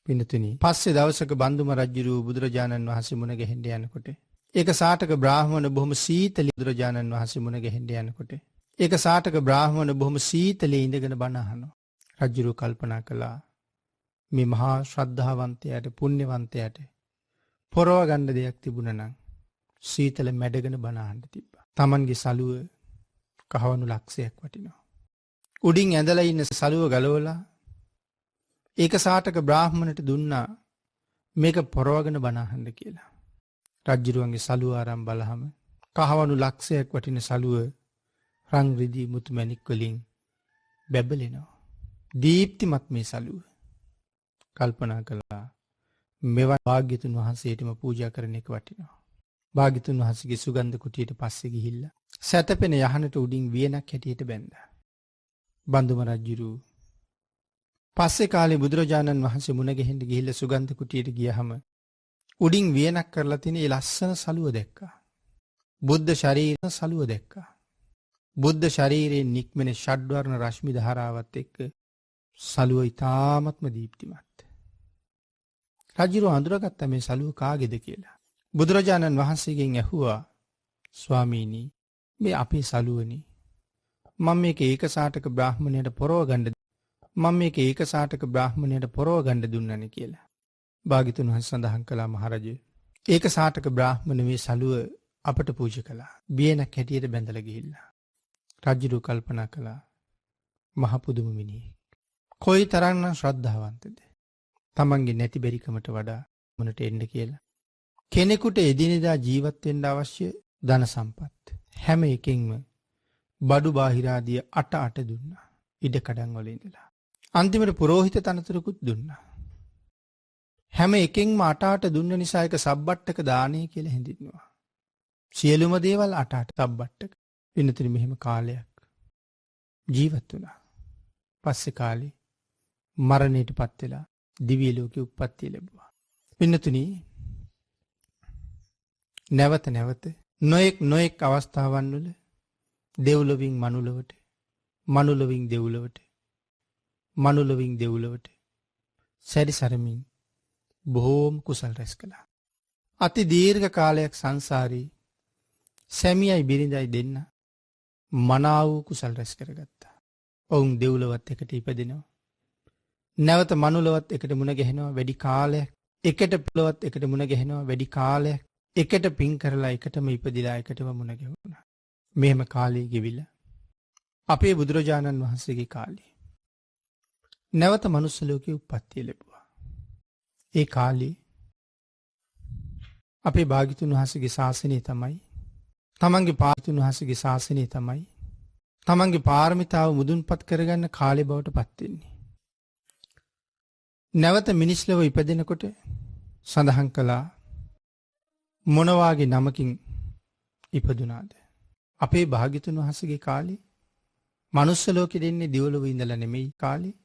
පින්තුනි පස්සේ දවසක බන්දුම රජුරු බුදුරජාණන් වහන්සේ මුණ ගැහෙන්න යනකොට ඒක සාටක බ්‍රාහ්මණ බොහොම සීතලී බුදුරජාණන් වහන්සේ මුණ ගැහෙන්න යනකොට ඒක සාටක බ්‍රාහ්මණ බොහොම සීතලේ ඉඳගෙන බණ අහනවා. රජුරු කල්පනා කළා මේ මහා ශ්‍රද්ධාවන්තයාට පුණ්‍යවන්තයාට පොරව ගන්න දෙයක් තිබුණා නම් සීතල මැඩගෙන බණ අහන්න තිබ්බා. Tamanගේ සලුව කහවණු ලක්ෂයක් වටිනවා. උඩින් ඇඳලා ඉන්න සලුව ගලවලා ඒක සාටක බ්‍රාහ්මණට දුන්නා මේක පොරවගෙන බණ අහන්න කියලා. රජුරුවන්ගේ සලුව ආරම් බලහම කහවණු ලක්ෂයක් වටින සලුව රන් රිදී මුතු මැණික් වලින් බැබලෙනවා. දීප්තිමත් මේ සලුව. කල්පනා කළා මෙවන් භාග්‍යතුන් වහන්සේටම පූජා කරන එක වටිනවා. භාග්‍යතුන් වහන්සේගේ සුගන්ධ කුටියට පස්සේ ගිහිල්ලා සැතපෙන යහනට උඩින් වියනක් හැටියට බැඳා. බන්දුම රජුරු පස්සේ කාලේ බුදුරජාණන් වහන්සේ මුණ ගැහෙන්න ගිහිල්ලා සුගන්ධ කුටියට ගියහම උඩින් වියනක් කරලා තියෙන ඒ ලස්සන සලුව දැක්කා. බුද්ධ ශරීර සලුව දැක්කා. බුද්ධ ශරීරයෙන් නික්මෙන ෂඩ්වර්ණ රශ්මි ධාරාවත් එක්ක සලුව ඉතාමත්ම දීප්තිමත්. රජුරු අඳුරගත්ත මේ සලුව කාගේද කියලා. බුදුරජාණන් වහන්සේගෙන් ඇහුවා ස්වාමීනි මේ අපේ සලුවනේ. මම මේක ඒක සාටක බ්‍රාහ්මණයට පොරව ගන්න දුන්නනේ කියලා. භාග්‍යතුන් වහන්සේ සඳහන් කළා මහරජා ඒක සාටක බ්‍රාහ්මණ මේ සලුව අපට පූජා කළා. බියනක් හැටියට බැඳලා ගිහිල්ලා. රජුරු කල්පනා කළා මහ පුදුම මිනිහෙක්. කොයි තරම්නම් ශ්‍රද්ධාවන්තද. තමන්ගේ නැති බැරිකමට වඩා මොනට එන්න කියලා. කෙනෙකුට එදිනෙදා ජීවත් වෙන්න අවශ්‍ය ධන සම්පත් හැම එකෙන්ම බඩු බාහිරාදිය අට දුන්නා. ඉඩ කඩන් වල ඉඳලා. අන්තිමට පුරෝහිත තනතුරකුත් දුන්නා. හැම එකෙන්ම අට දුන්න නිසා ඒක සබ්බට්ටක දානය කියලා හැඳින්වුවා. සියලුම දේවල් අට තබ්බට්ටක. පින්නතුනි මෙහෙම කාලයක් ජීවත් වුණා. පස්සේ කාලේ මරණයට පත් වෙලා දිව්‍ය ලෝකෙ උප්පත්තිය ලැබුවා. පින්නතුනි නැවත නැවත නොයෙක් අවස්ථාවන් වල දෙව්ලොවින් මනුලොවට, මනුලොවින් දෙව්ලොවට, මනුලොවින් දෙව්ලොවට සැරිසරමින් බොහෝම කුසල් රැස් කළා. අති දීර්ඝ කාලයක් සංසාරේ සැමියයි බිරිඳයි දෙන්න මනා වූ කුසල් රැස් කරගත්තා. ඔවුන් දෙව්ලොවත් එකට ඉපදෙනවා. නැවත මනුලොවත් එකට මුණ ගැහෙනවා වැඩි කාලයක්. එකට පොළොවත් එකට මුණ ගැහෙනවා වැඩි කාලයක්. එකට පින් කරලා එකටම ඉපදිලා එකටම මුණ ගැහුණා. මෙහෙම කාලය ගෙවිලා අපේ බුදුරජාණන් වහන්සේගේ කාලේ නැවත මනුස්ස ලෝකේ උප්පත්තිය ලැබුවා. ඒ කාලේ අපේ භාග්‍යතුන් වහන්සේගේ ශාසනය තමයි තමන්ගේ භාග්‍යතුන් වහන්සේගේ ශාසනය තමයි තමන්ගේ පාරමිතාව මුදුන්පත් කරගන්න කාලේ බවට පත් වෙන්නේ. නැවත මිනිස් ලොව ඉපදෙනකොට සඳහන් කළා මොන වාගේ නමකින් ඉපදුනාද? අපේ භාග්‍යතුන් වහන්සේගේ කාලේ මනුස්ස ලෝකෙ දෙන්නේ දිවලොව ඉඳලා නෙමෙයි කාලේ.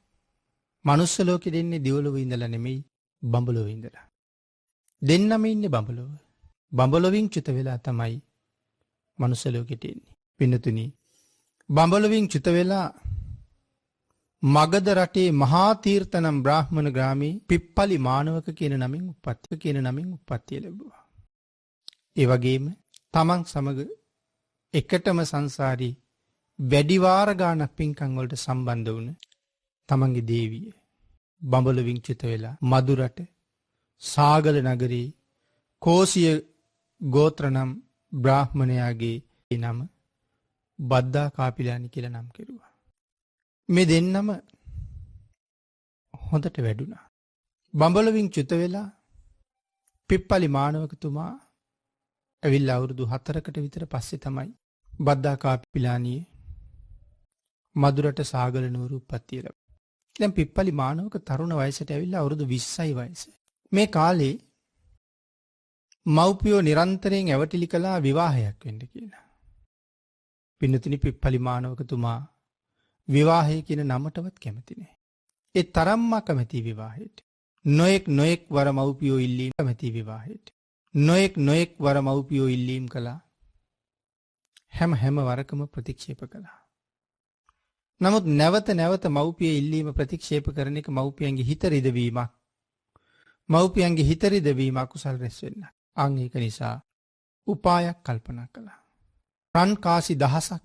මනුස්ස ලෝකෙ දෙන්නේ දිවලොව ඉඳලා නෙමෙයි බඹලොව ඉඳලා. දෙන්නම ඉන්නේ බඹලොව. බඹලොවින් චුත වෙලා තමයි මනුස්ස ලෝකෙට එන්නේ. පින්නතුනි බඹලොවින් චුත වෙලා මගධ රටේ මහා තීර්ථනම් බ්‍රාහ්මණ ග්‍රාමේ පිප්පලි මානවක කියන නමින් උප්පත්තිය ලැබුවා. ඒ වගේම තමන් සමග එකටම සංසාරී වැඩි වාර ගාණක් පින්කම් වලට සම්බන්ධ වුණ තමන්ගේ දේවිය බඹලොවින් චුත වෙලා මදුරට සාගල නගරේ කෝසිය ගෝත්‍ර නම් බ්‍රාහ්මණයාගේ නම බද්දා කාපිලානි කියලා නම් කෙරුවා. මේ දෙන්නම හොඳට වැඩුණා. බඹලොවින් චුත වෙලා පිප්පලි මානවකතුමා ඇවිල්ලා අවුරුදු 4කට විතර පස්සේ තමයි බද්දා කාපිලානියේ මදුරට සාගල නුවර උප්පත්තිය ලැබුණා. දැන් පිප්පලි මානවක තරුණ වයසට ඇවිල්ලා අවුරුදු 20යි වයස. මේ කාලේ මව්පියෝ නිරන්තරයෙන් ඇවටිලි කළා විවාහයක් වෙන්න කියලා. පින්නතුනි පිප්පලි මානවකතුමා විවාහය කියන නමටවත් කැමති නෑ. ඒ තරම්ම කැමති විවාහයට. නොයෙක් වර මව්පියෝ ඉල්ලීම් කැමති විවාහයට. නොයෙක් වර මව්පියෝ ඉල්ලීම් කළා. හැම වරකම ප්‍රතික්ෂේප කළා. නමුත් නැවත මව්පිය ඉල්ලීම ප්‍රතික්ෂේප කරන එක මව්පියන්ගේ හිත රිදවීමක්. මව්පියන්ගේ හිත රිදවීම කුසල් රැස් වෙන්න. අන් ඒක නිසා උපායක් කල්පනා කළා. රන් කාසි දහසක්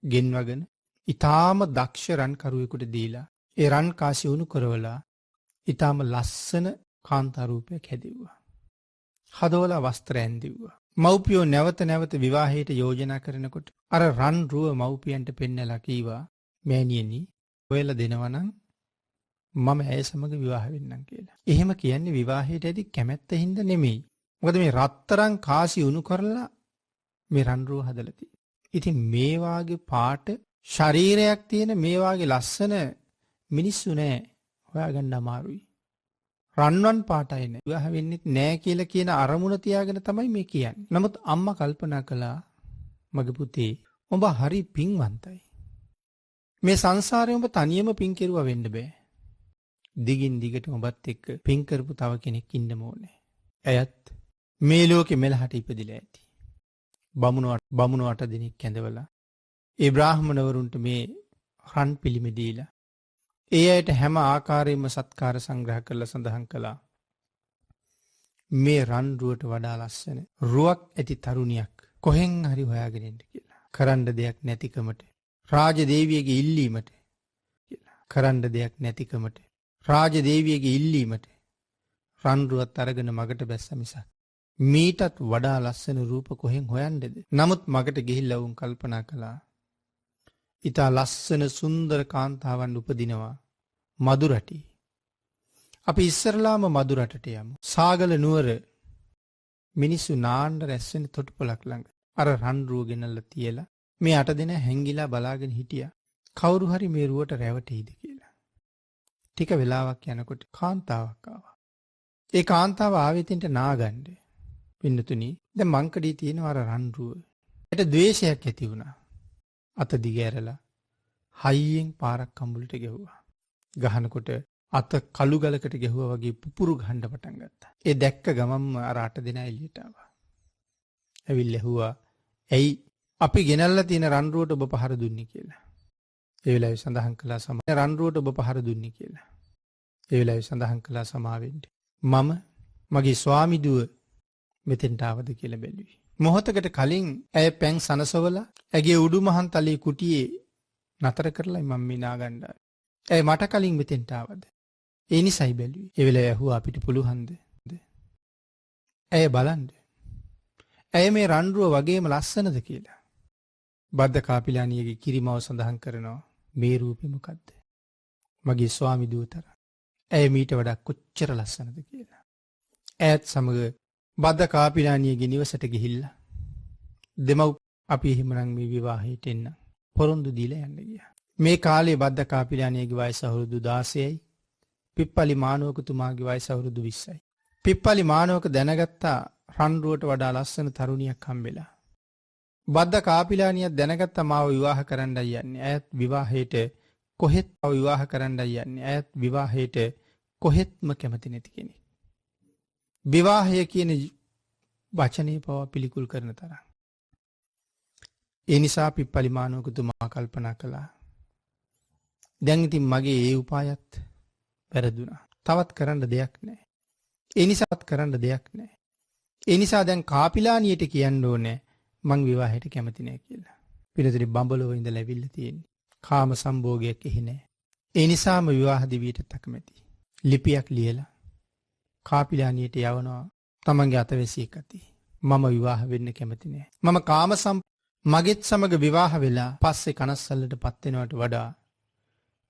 ගෙන්වගෙන ඊටාම දක්ෂ රන්කරුවෙකුට දීලා ඒ රන් කාසි උණු කරවලා ඊටාම ලස්සන කාන්තා රූපයක් හැදෙව්වා. හදවලා වස්ත්‍ර ඇන්දිව්වා. මව්පියෝ නැවත විවාහයට යෝජනා කරනකොට අර රන් රුව මව්පියන්ට පෙන්නලා කීවා මෑණියනි ඔයලා දෙනවනම් මම ඇය සමග විවාහ වෙන්නම් කියලා. එහෙම කියන්නේ විවාහයට ඇති කැමැත්ත හින්දා නෙමෙයි. මොකද මේ රත්තරන් කාසි උණු කරලා මේ රන් රුව හදලා තියෙන්නේ. ඉතින් මේ වාගේ පාට ශරීරයක් තියෙන මේ වාගේ ලස්සන මිනිස්සු නෑ. හොයාගන්න අමාරුයි. රන්වන් පාටයි නෑ. විවාහ වෙන්නෙත් නෑ කියලා කියන අරමුණ තියාගෙන තමයි මේ කියන්නේ. නමුත් අම්මා කල්පනා කළා මගේ පුතේ ඔබ හරි පින්වන්තයි. මේ සංසාරේ ඔබ තනියම පින් කෙරුවා වෙන්න බෑ. දිගින් දිගට ඔබත් එක්ක පින් කරපු තව කෙනෙක් ඉන්න ඕනේ. ඇයත් මේ ලෝකෙ මෙලහට ඉපදිලා ඇති. බමුණු 8 දෙනෙක් කැඳවලා ඒ බ්‍රාහ්මණවරුන්ට මේ රන් පිළිමෙ දීලා ඒ අයට හැම ආකාරයෙන්ම සත්කාර සංග්‍රහ කරලා සඳහන් කළා මේ රන් රුවට වඩා ලස්සන රුවක් ඇති තරුණියක් කොහෙන් හරි හොයාගෙන එන්න කියලා. කරන්න දෙයක් නැතිකමට රාජදේවියගේ ඉල්ලීමට කියලා. කරන්න දෙයක් නැතිකමට රාජදේවියගේ ඉල්ලීමට රන් රුවත් අරගෙන මගට බැස්ස මිසක් මීටත් වඩා ලස්සන රූප කොහෙන් හොයන්නද? නමුත් මගට ගිහිල්ලා වුන් කල්පනා කළා ඊතා ලස්සන සුන්දර කාන්තාවන් උපදිනවා මදුරටි. අපි ඉස්සරලාම මදුරටට යමු. සාගල නුවර මිනිස්සු නාන්න රැස් වෙන තොටුපළක් ළඟ අර රන් රුව ගෙනල්ලා තියලා මේ 8 දෙනා හැංගිලා බලාගෙන හිටියා. කවුරු හරි මේ රුවට රැවටෙයිද කියලා. ටික වෙලාවක් යනකොට කාන්තාවක් ආවා. ඒ කාන්තාව ආවෙතින්ට නාගන්න. පින්නතුනි දැන් මංකඩේ තියෙනවා අර රන්රුව. ඒට ද්වේෂයක් ඇති වුණා. අත දිගෑරලා හයියෙන් පාරක් කම්බුලට ගැහුවා. ගහනකොට අත කළු ගලකට ගැහුවා වගේ පුපුරු ගහන්න පටන් ගත්තා. ඒ දැක්ක ගමන්ම අර 8 දෙනා එළියට ආවා. ඇවිල්ලා ඇහුවා ඇයි අපි ගෙනල්ලා තියෙන රන්රුවට ඔබ පහර දුන්නේ කියලා. ඒ වෙලාවේ සඳහන් කළා රන්රුවට ඔබ පහර දුන්නේ කියලා. ඒ වෙලාවේ සඳහන් කළා සමාවෙන්න. මම මගේ ස්වාමි දුව මෙතෙන්ට ආවද කියලා බැලුවේ. මොහොතකට කලින් ඇය පැන් සනසවලා ඇගේ උඩුමහන් තලයේ කුටියේ නතර කරලා මම මේ නාගන්න ආවේ. ඇය මට කලින් මෙතෙන්ට ආවද? ඒ නිසයි බැලුවේ. ඒ වෙලාවේ ඇහුවා අපිට පුළුවන්ද? ඇය බලන්න. ඇය මේ රන්රුව වගේම ලස්සනද කියලා. බද්ද කාපිලානියගේ කිරිමව සඳහන් කරනවා මේ රූපෙ මොකද්ද? මගේ ස්වාමි දුවතර. ඇය මීට වඩා කොච්චර ලස්සනද කියලා. ඈත් සමග බද්ද කාපිලානියගේ නිවසට ගිහිල්ලා දෙමව් අපි එහෙමනම් මේ විවාහයට එන්න පොරොන්දු දීලා යන්න ගියා. මේ කාලේ බද්ද කාපිලානියගේ වයස අවුරුදු 16යි. පිප්පලි මානවකතුමාගේ වයස අවුරුදු 20යි. පිප්පලි මානවක දැනගත්තා රන්රුවට වඩා ලස්සන තරුණියක් හම්බෙලා. බද්ද කාපිලානියක් දැනගත්තා මාව විවාහ කරන්නයි යන්නේ. ඇයත් විවාහයට කොහෙත් විවාහ කරන්නයි යන්නේ. ඇයත් විවාහයට කොහෙත්ම කැමති නැති කෙනෙක්. විවාහය කියන වචනේ පවා පිළිකුල් කරන තරම්. ඒ නිසා පිප්පලි මානවකතුමා කල්පනා කළා. දැන් ඉතින් මගේ ඒ උපායත් වැරදුනා. තවත් කරන්න දෙයක් නැහැ. ඒ නිසාත් කරන්න දෙයක් නැහැ. ඒ නිසා දැන් කාපිලානියට කියන්න ඕනේ මං විවාහයට කැමති නැහැ කියලා. පිළිතුරේ බඹලොව ඉඳලා ඇවිල්ලා තියෙන්නේ. කාම සම්භෝගයක් එහි නැහැ. ඒ නිසාම විවාහ දිවියට අකමැති. ලිපියක් ලියලා කාපිලානියට යවනවා තමන්ගේ අතවැසියෙක් අතේ. මම විවාහ වෙන්න කැමති නැහැ. මම මගෙත් සමග විවාහ වෙලා පස්සේ කනස්සල්ලට පත් වෙනවට වඩා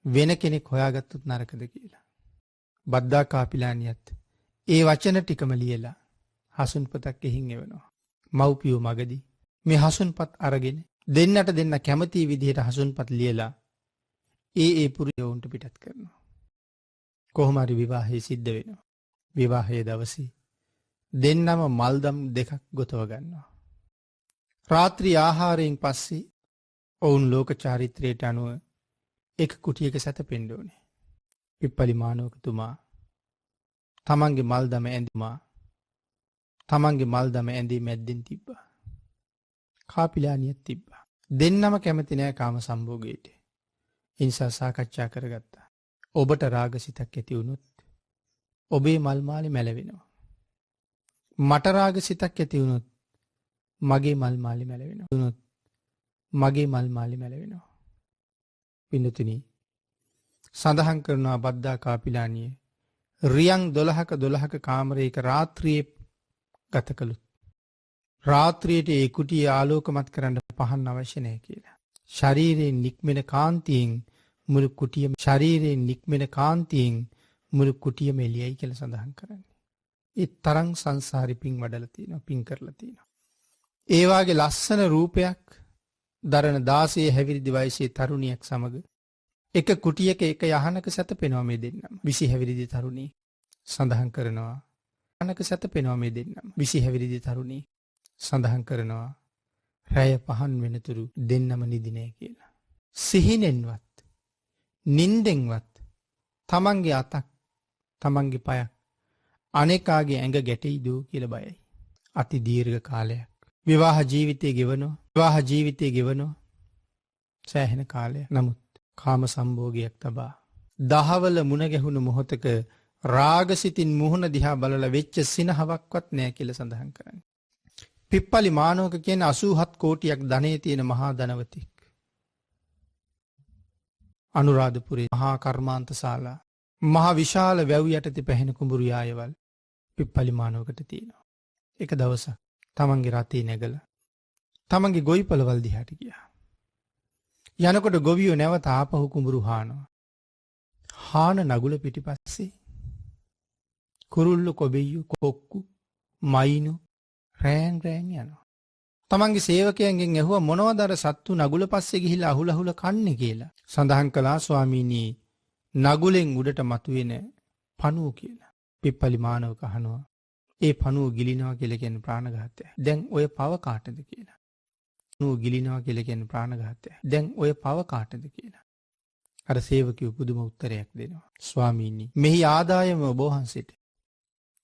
වෙන කෙනෙක් හොයාගත්තොත් නරකද කියලා. බද්දා කාපිලානියත් ඒ වචන ටිකම ලියලා හසුන්පතක් එහින් එවනවා. මව්පියෝ මගදී මේ හසුන්පත් අරගෙන දෙන්නට දෙන්න කැමති විදිහට හසුන්පත් ලියලා ඒ පුරුෂයන්ට පිටත් කරනවා. කොහොම හරි විවාහය සිද්ධ වෙනවා. විවාහයේ දවසේ දෙන්නම මල්දම් දෙකක් ගොතව ගන්නවා. රාත්‍රී ආහාරයෙන් පස්සේ ඔවුන් ලෝක චාරිත්‍රයට අනුව එක කුටියක සැතපෙන්න ඕනේ. පිප්පලි මානවකතුමා තමන්ගේ මල්දම ඇඳේ මැද්දෙන් තිබ්බා. කාපිලානියත් තිබ්බා. දෙන්නම කැමති නෑ කාම සම්භෝගයට. ඒ නිසා සාකච්ඡා කරගත්තා. ඔබට රාගසිතක් ඇති වුණොත් ඔබේ මල් මාලේ මැලවෙනවා. මට රාගසිතක් ඇති වුණොත් මගේ මල් මාලේ මැලවෙනවා. මගේ මල් මාලේ මැලවෙනවා. පින්නතුනි සඳහන් කරනවා බද්දා කාපිලානිය රියන් 12ක කාමරයක රාත්‍රියේ ගත කළොත් රාත්‍රියට ඒ කුටිය ආලෝකමත් කරන්න පහන් අවශ්‍ය නැහැ කියලා. ශරීරයෙන් නික්මෙන කාන්තියෙන් මුළු කුටියම එළියයි කියලා සඳහන් කරන්නේ. ඒ තරම් සංසාරි පිං වඩලා තියෙනවා, පිං කරලා තියෙනවා. ඒ වාගේ ලස්සන රූපයක් දරන 16 හැවිරිදි වයසේ තරුණියක් සමග එක කුටියක එක යහනක සැතපෙනවා මේ දෙන්නම. 20 හැවිරිදි තරුණී සඳහන් කරනවා. යහනක සැතපෙනවා මේ දෙන්නම. 20 හැවිරිදි තරුණී සඳහන් කරනවා රැය පහන් වෙනතුරු දෙන්නම නිදි නැහැ කියලා. සිහිනෙන්වත් නින්දෙන්වත් තමන්ගේ අතක් තමන්ගේ පයක් අනේකාගේ ඇඟ ගැටෙයිද කියලා බයයි. අති දීර්ඝ කාලයක් විවාහ ජීවිතේ ගෙවනවා සෑහෙන කාලයක්. නමුත් කාම සම්භෝගයක් තබා දහවල මුණ ගැහුණු මොහොතක රාගසිතින් මුහුණ දිහා බලලා වෙච්ච සිනහවක්වත් නැහැ කියලා සඳහන් කරන්නේ. පිප්පලි මානවක කියන 87 කෝටියක් ධනෙ තියෙන මහා ධනවතෙක්. අනුරාධපුරේ මහා කර්මාන්ත ශාලා මහා විශාල වැව් යටතේ පැහෙන කුඹුරු යායවල් පිප්පලි මානවකට තියෙනවා. එක දවසක් තමන්ගේ රථේ නැගලා තමන්ගේ ගොවිපළවල් දිහාට ගියා. යනකොට ගොවියෝ නැවත ආපහු කුඹුරු හානවා. හාන නගුල පිටිපස්සේ කුරුල්ලෝ කොබෙයියෝ කොක්කු මයිනු රෑන් යනවා. තමන්ගේ සේවකයන්ගෙන් ඇහුවා මොනවද අර සත්තු නගුල පස්සේ ගිහිල්ලා අහුල කන්නේ කියලා. සඳහන් කළා ස්වාමීනි නගුලෙන් උඩට මතුවෙන පණුව කියලා. පිප්පලි මානවක අහනවා ඒ පණුව ගිලිනවා කියලා කියන්නේ ප්‍රාණඝාතය. දැන් ඔය පව කාටද කියලා. පණුව ගිලිනවා කියලා කියන්නේ ප්‍රාණඝාතය. දැන් ඔය පව කාටද කියලා. අර සේවකයෝ පුදුම උත්තරයක් දෙනවා. ස්වාමීනි, මෙහි ආදායම ඔබ වහන්සේට.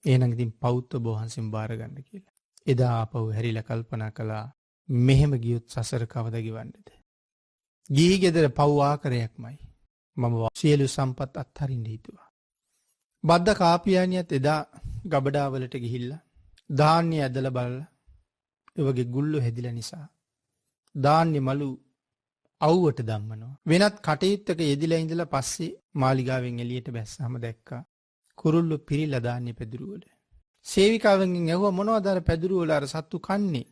එහෙනම් ඉතින් පවුත් ඔබ වහන්සේම බාර ගන්න කියලා. එදා ආපහු හැරිලා කල්පනා කළා මෙහෙම ගියොත් සසර කවද ගෙවන්නද? ගිහි ගෙදර පව් ආකරයක්මයි. මම සියලු සම්පත් අත්හරින්න හිතුවා. බද්ද කාපියානියත් එදා ගබඩාවලට ගිහිල්ලා ධාන්‍ය ඇදලා බලලා ඒ වගේ ගුල්ලෝ හැදිලා නිසා ධාන්‍ය මලු අවුවට දම්මනවා. වෙනත් කටයුත්තක යෙදිලා ඉඳලා පස්සේ මාලිගාවෙන් එළියට බැස්සම දැක්කා කුරුල්ලෝ පිරිලා ධාන්‍ය පැදුරු වල. සේවිකාවන්ගෙන් ඇහුවා මොනවද අර පැදුරු වල අර සත්තු කන්නේ?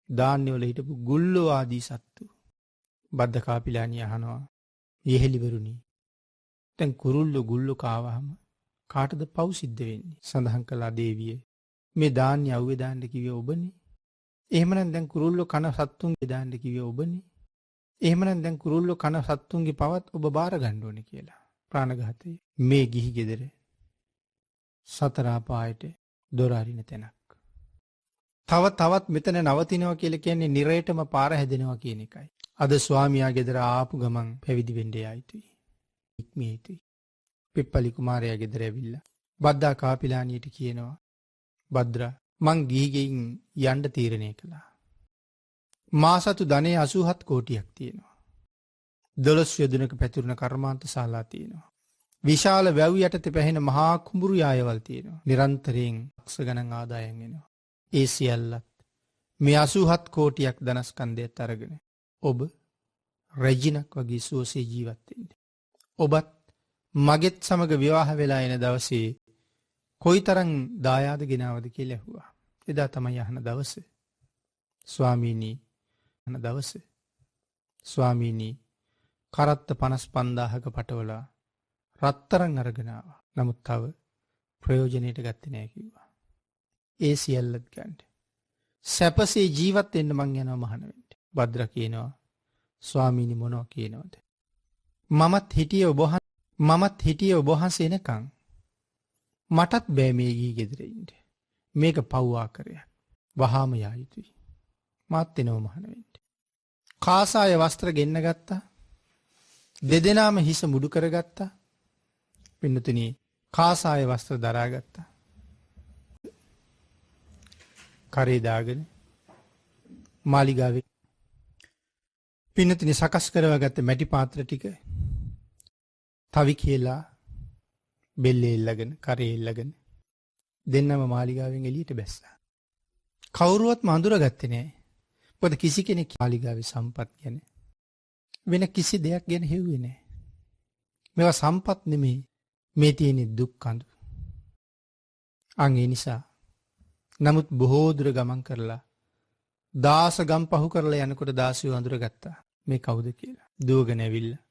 ධාන්‍ය වල හිටපු ගුල්ලෝ ආදී සත්තු. බද්ද කාපිලානිය අහනවා යෙහෙලිවරුනි, දැන් කුරුල්ලෝ ගුල්ලෝ කාවහම කාටද පව් සිද්ධ වෙන්නේ? සඳහන් කළා දේවිය මේ ධාන්‍ය අවුවේ දාන්න කිව්වේ ඔබනේ. එහෙමනම් දැන් කුරුල්ලෝ කන සත්තුන්ගේ දාන්න කිව්වේ ඔබනේ. එහෙමනම් දැන් කුරුල්ලෝ කන සත්තුන්ගේ පවත් ඔබ බාර ගන්න ඕනේ කියලා. ප්‍රාණඝාතය මේ ගිහි ගෙදර සතර අපායට දොර අරින තැනක්. තවත් මෙතන නවතිනවා කියලා කියන්නේ නිරේටම පාර හැදෙනවා කියන එකයි. අද ස්වාමියා ගෙදර ආපු ගමන් පැවිදි වෙන්න යයිතුයි. ඉක්මිය යුතුයි. පිප්පලි කුමාරයා ගෙදර ඇවිල්ලා බද්දා කාපිලානියට කියනවා බද්දා මං ගිහිගෙන් යන්න තීරණය කළා. මා සතු ධනෙ 87 කෝටියක් තියෙනවා. 12 යොදුනක පැතුරන කර්මාන්ත ශාලා තියෙනවා. විශාල වැව් යටතේ පැහෙන මහා කුඹුරු යායවල් තියෙනවා. නිරන්තරයෙන් ලක්ෂ ගණන් ආදායම් එනවා. ඒ සියල්ලත් මේ 87 කෝටියක් ධනස්කන්ධයත් අරගෙන ඔබ රෙජිනක් වගේ සුවසේ ජීවත් වෙන්න. ඔබත් මගෙත් සමග විවාහ වෙලා එන දවසේ කොයිතරම් දායාද ගෙනාවද කියලා ඇහුවා. එදා තමයි අහන දවස. ස්වාමීනි අහන දවස. ස්වාමීනි කරත්ත 55000ක පටවලා රත්තරන් අරගෙන ආවා. නමුත් තව ප්‍රයෝජනෙට ගත්තේ නැහැ කිව්වා. ඒ සියල්ලත් ගන්න. සැපසේ ජීවත් වෙන්න මං යනවා මහාන වෙන්න. භද්‍ර කියනවා ස්වාමීනි මොනවා කියනවද? මමත් හිටියේ ඔබ වහන්සේ එනකන්. මටත් බෑ මේ ගිහි ගෙදර ඉන්න. මේක පව් ආකරයක්. වහාම යා යුතුයි. මාත් එනවා මහාන වෙන්න. කාසාය වස්ත්‍ර ගෙන්න ගත්තා. දෙදෙනාම හිස මුඩු කරගත්තා. පින්නතුනි කාසාය වස්ත්‍ර දරාගත්තා. කරේ දාගෙන මාලිගාවේ පින්නතුනි සකස් කරවගත්ත මැටි පාත්‍ර ටික තවි කියලා බෙල්ලේ එල්ලගෙන කරේ එල්ලගෙන දෙන්නම මාලිගාවෙන් එළියට බැස්සා. කවුරුවත්ම අඳුරගත්තේ නැහැ. මොකද කිසි කෙනෙක් මාලිගාවේ සම්පත් ගැන වෙන කිසි දෙයක් ගැන හෙව්වේ නැහැ. මේවා සම්පත් නෙමෙයි. මේ තියෙන දුක් කඳු. අන් ඒ නිසා නමුත් බොහෝ දුර ගමන් කරලා දාස ගම් පහු කරලා යනකොට දාසියෝ අඳුරගත්තා මේ කවුද කියලා. දුවගෙන ඇවිල්ලා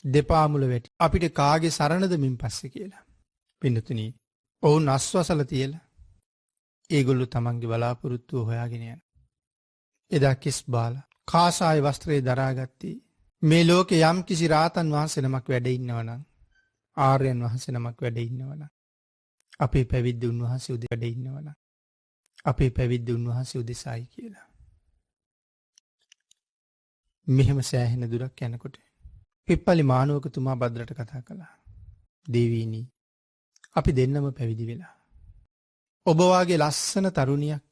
දෙපා මුල වැටි අපිට කාගේ සරණද මින් පස්සේ කියලා. පින්නතුනි ඔවුන් අස්වසල තියලා ඒගොල්ලෝ තමන්ගේ බලාපොරොත්තුව හොයාගෙන යන. එදා කිස් බාලා කාසාය වස්ත්‍රය දරාගත්තී මේ ලෝකේ යම් කිසි රාතන් වහන්සේ නමක් වැඩ ඉන්නවනම් ආර්යයන් වහන්සේ නමක් වැඩ ඉන්නවනම් අපේ පැවිද්ද උන්වහන්සේ උදේ වැඩ ඉන්නවනම් අපේ පැවිද්ද උන්වහන්සේ උදෙසායි කියලා. මෙහෙම සෑහෙන දුරක් යනකොට පිප්පලි මානවකතුමා බද්රට කතා කළා. දේවීනි අපි දෙන්නම පැවිදි වෙලා. ඔබ වාගේ ලස්සන තරුණියක්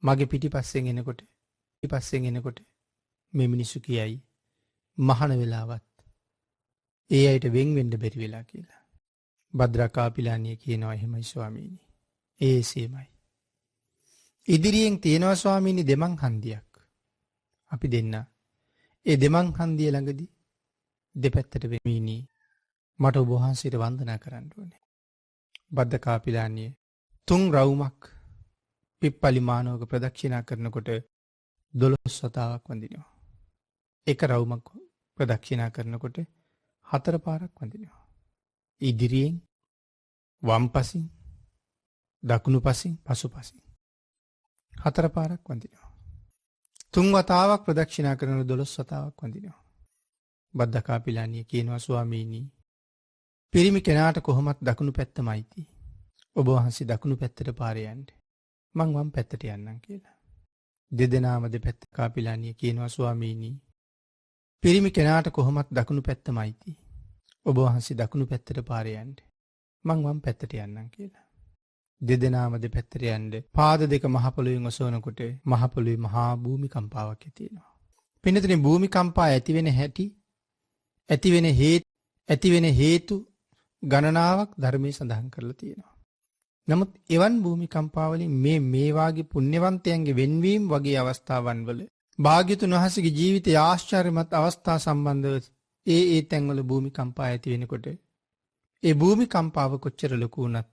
මගේ පිටිපස්සෙන් එනකොට මේ මිනිස්සු කියයි මහාන වෙලාවත් ඒ අයට වෙන් වෙන්න බැරි වෙලා කියලා. බද්රා කාපිලානිය කියනවා එහෙමයි ස්වාමීනි. ඒසෙමයි. ඉදිරියෙන් තියෙනවා ස්වාමීනි දෙමන් හන්දියක්. අපි දෙන්න ඒ දෙමන් හන්දිය ළඟදී දෙපැත්තට වෙමීනි මට ඔබ වහන්සේට වන්දනා කරන්න ඕනේ. බද්ද කාපිලානිය 3 රවුමක් පිප්පලි මානවක ප්‍රදක්ෂිනා කරනකොට 12 වතාවක් වඳිනවා. එක රවුමක් ප්‍රදක්ෂිනා කරනකොට 4 පාරක් වඳිනවා. ඉදිරියෙන් වම් පසින් දකුණු පසින් පසුපසින් 4 පාරක් වඳිනවා. 3 වතාවක් ප්‍රදක්ෂිනා කරන 12 වතාවක් වඳිනවා. බද්ද කාපිලානිය කියනවා ස්වාමීනි පිරිමි කෙනාට කොහොමත් දකුණු පැත්තමයි තියෙන්නේ. ඔබ වහන්සේ දකුණු පැත්තට පාරේ යන්න. මං වම් පැත්තට යන්නම් කියලා. දෙදෙනාම දෙපැත්ත කාපිලානිය කියනවා ස්වාමීනි. පිරිමි කෙනාට කොහොමත් දකුණු පැත්තමයිති. ඔබ වහන්සේ දකුණු පැත්තට පාරේ යන්න. මං වම් පැත්තට යන්නම් කියලා. දෙදෙනාම දෙපැත්තට යන්න පාද දෙක මහ පොළොවෙන් ඔසවනකොට මහ පොළොවේ මහා භූමිකම්පාවක් ඇති වෙනවා. පින්නතුනි භූමිකම්පා ඇති වෙන හේතු ගණනාවක් ධර්මයේ සඳහන් කරලා තියෙනවා. නමුත් එවන් භූමිකම්පාවලින් මේ වාගේ පුණ්‍යවන්තයන්ගේ වෙන්වීම වගේ අවස්ථාවන් වල භාග්‍යතුන් වහන්සේගේ ජීවිතයේ ආශ්චර්යමත් අවස්ථා සම්බන්ධව ඒ තැන්වල භූමිකම්පා ඇති වෙනකොට ඒ භූමිකම්පාව කොච්චර ලොකු වුණත්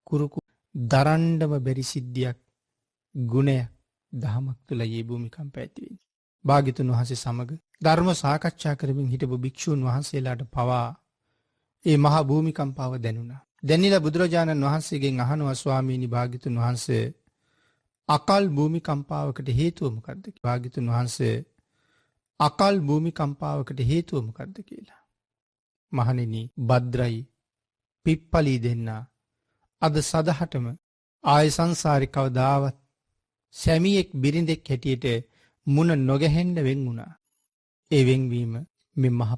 කුරුකු දරන්නම බැරි සිද්ධියක් ගුණයක් දහමක් තුළ මේ භූමිකම්පා ඇති වෙන්නේ. භාග්‍යතුන් වහන්සේ සමග ධර්ම සාකච්ඡා කරමින් හිටපු භික්ෂූන් වහන්සේලාට පවා ඒ මහා භූමිකම්පාව දැනුණා. දැනිලා බුදුරජාණන් වහන්සේගෙන් අහනවා ස්වාමීනි භාග්‍යතුන් වහන්සේ අකල් භූමිකම්පාවකට හේතුව මොකද්ද? භාග්‍යතුන් වහන්සේ අකල් භූමිකම්පාවකට හේතුව මොකද්ද කියලා. මහණෙනි භද්‍රයි පිප්පලී දෙන්නා අද සදහටම ආය සංසාරේ කවදාවත් සැමියෙක් බිරිඳෙක් හැටියට මුණ නොගැහෙන්න වෙන් වුණා. ඒ වෙන්වීම මේ මහ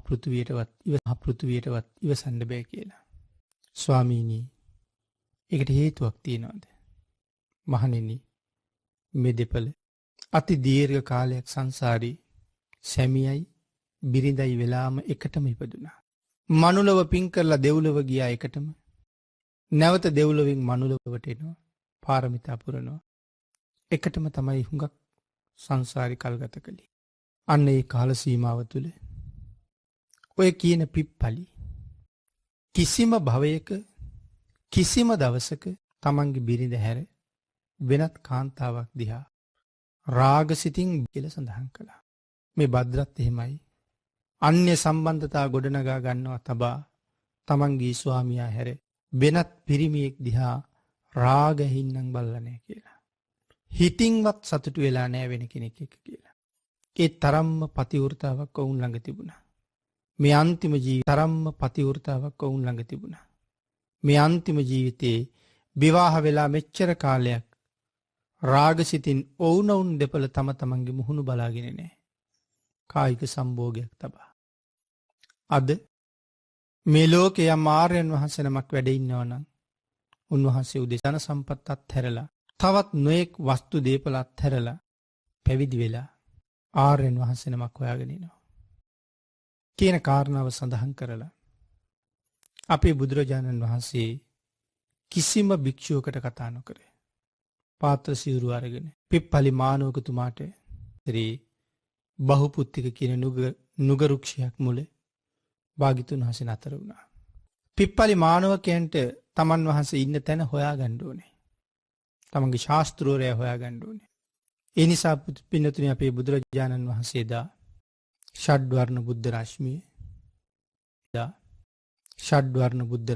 පෘථුවියටවත් ඉවසන්න බෑ කියලා. ස්වාමීනි ඒකට හේතුවක් තියනවාද? මහණෙනි මේ දෙපළ අති දීර්ඝ කාලයක් සංසාරී සැමියයි බිරිඳයි වෙලාම එකටම ඉපදුනා. මනුලව පින් කරලා දෙව්ලොව ගියා එකටම. නැවත දෙව්ලොවින් මනුලවට එනවා. පාරමිතා පුරනවා. එකටම තමයි හුඟක් සංසාරි කල්ගත කළේ. අන්න ඒ කාල සීමාව තුළ ඔය කියන පිප්පලි කිසිම භවයක කිසිම දවසක තමන්ගේ බිරිඳ හැර වෙනත් කාන්තාවක් දිහා රාගසිතින් කියලා සඳහන් කළා. මේ භද්‍රත් එහෙමයි. අන්‍ය සම්බන්ධතා ගොඩනගා ගන්නවා තබා තමන්ගේ ස්වාමියා හැර වෙනත් පිරිමියෙක් දිහා රාගහින්නම් බලලා නැහැ කියලා. හිතින්වත් සතුටු වෙලා නැහැ වෙන කෙනෙක් එක්ක කියලා. ඒ තරම්ම පතිවෘතාවක් වුන් ළඟ තිබුණා. මේ අන්තිම මේ අන්තිම ජීවිතේ විවාහ වෙලා මෙච්චර කාලයක් රාගසිතින් ඔවුනොවුන් දෙපළ තම තමන්ගේ මුහුණු බලාගෙන නැහැ. කායික සම්භෝගයක් තබා. අද මේ ලෝකේ යම් ආර්යයන් වහන්සේ නමක් වැඩ ඉන්නවා නම් උන්වහන්සේ උදෙසන සම්පත් අත්හැරලා තවත් නොයෙක් වස්තු දීපල අත්හැරලා පැවිදි වෙලා ආර්යයන් වහන්සේ නමක් හොයාගෙන ඉනවා කියන කාරණාව සඳහන් කරලා අපේ බුදුරජාණන් වහන්සේ කිසිම භික්ෂුවකට කතා නොකර පාත්‍ර සිවුරු අරගෙන පිප්පලි මානවකතුමාට බහුපුත්තික කියන නුගරුක්ෂයක් මුල භාග්‍යතුන් වහන්සේ නතර වුණා. පිප්පලි මානවකයන්ට තමන් වහන්සේ ඉන්න තැන හොයා ගන්න ඕනේ. තමන්ගේ ශාස්ත්‍රෝරය හොයා ගන්න ඕනේ. ඒ නිසා පින්නතුනි අපේ බුදුරජාණන් වහන්සේ දා ෂඩ්වර්ණ බුද්ධ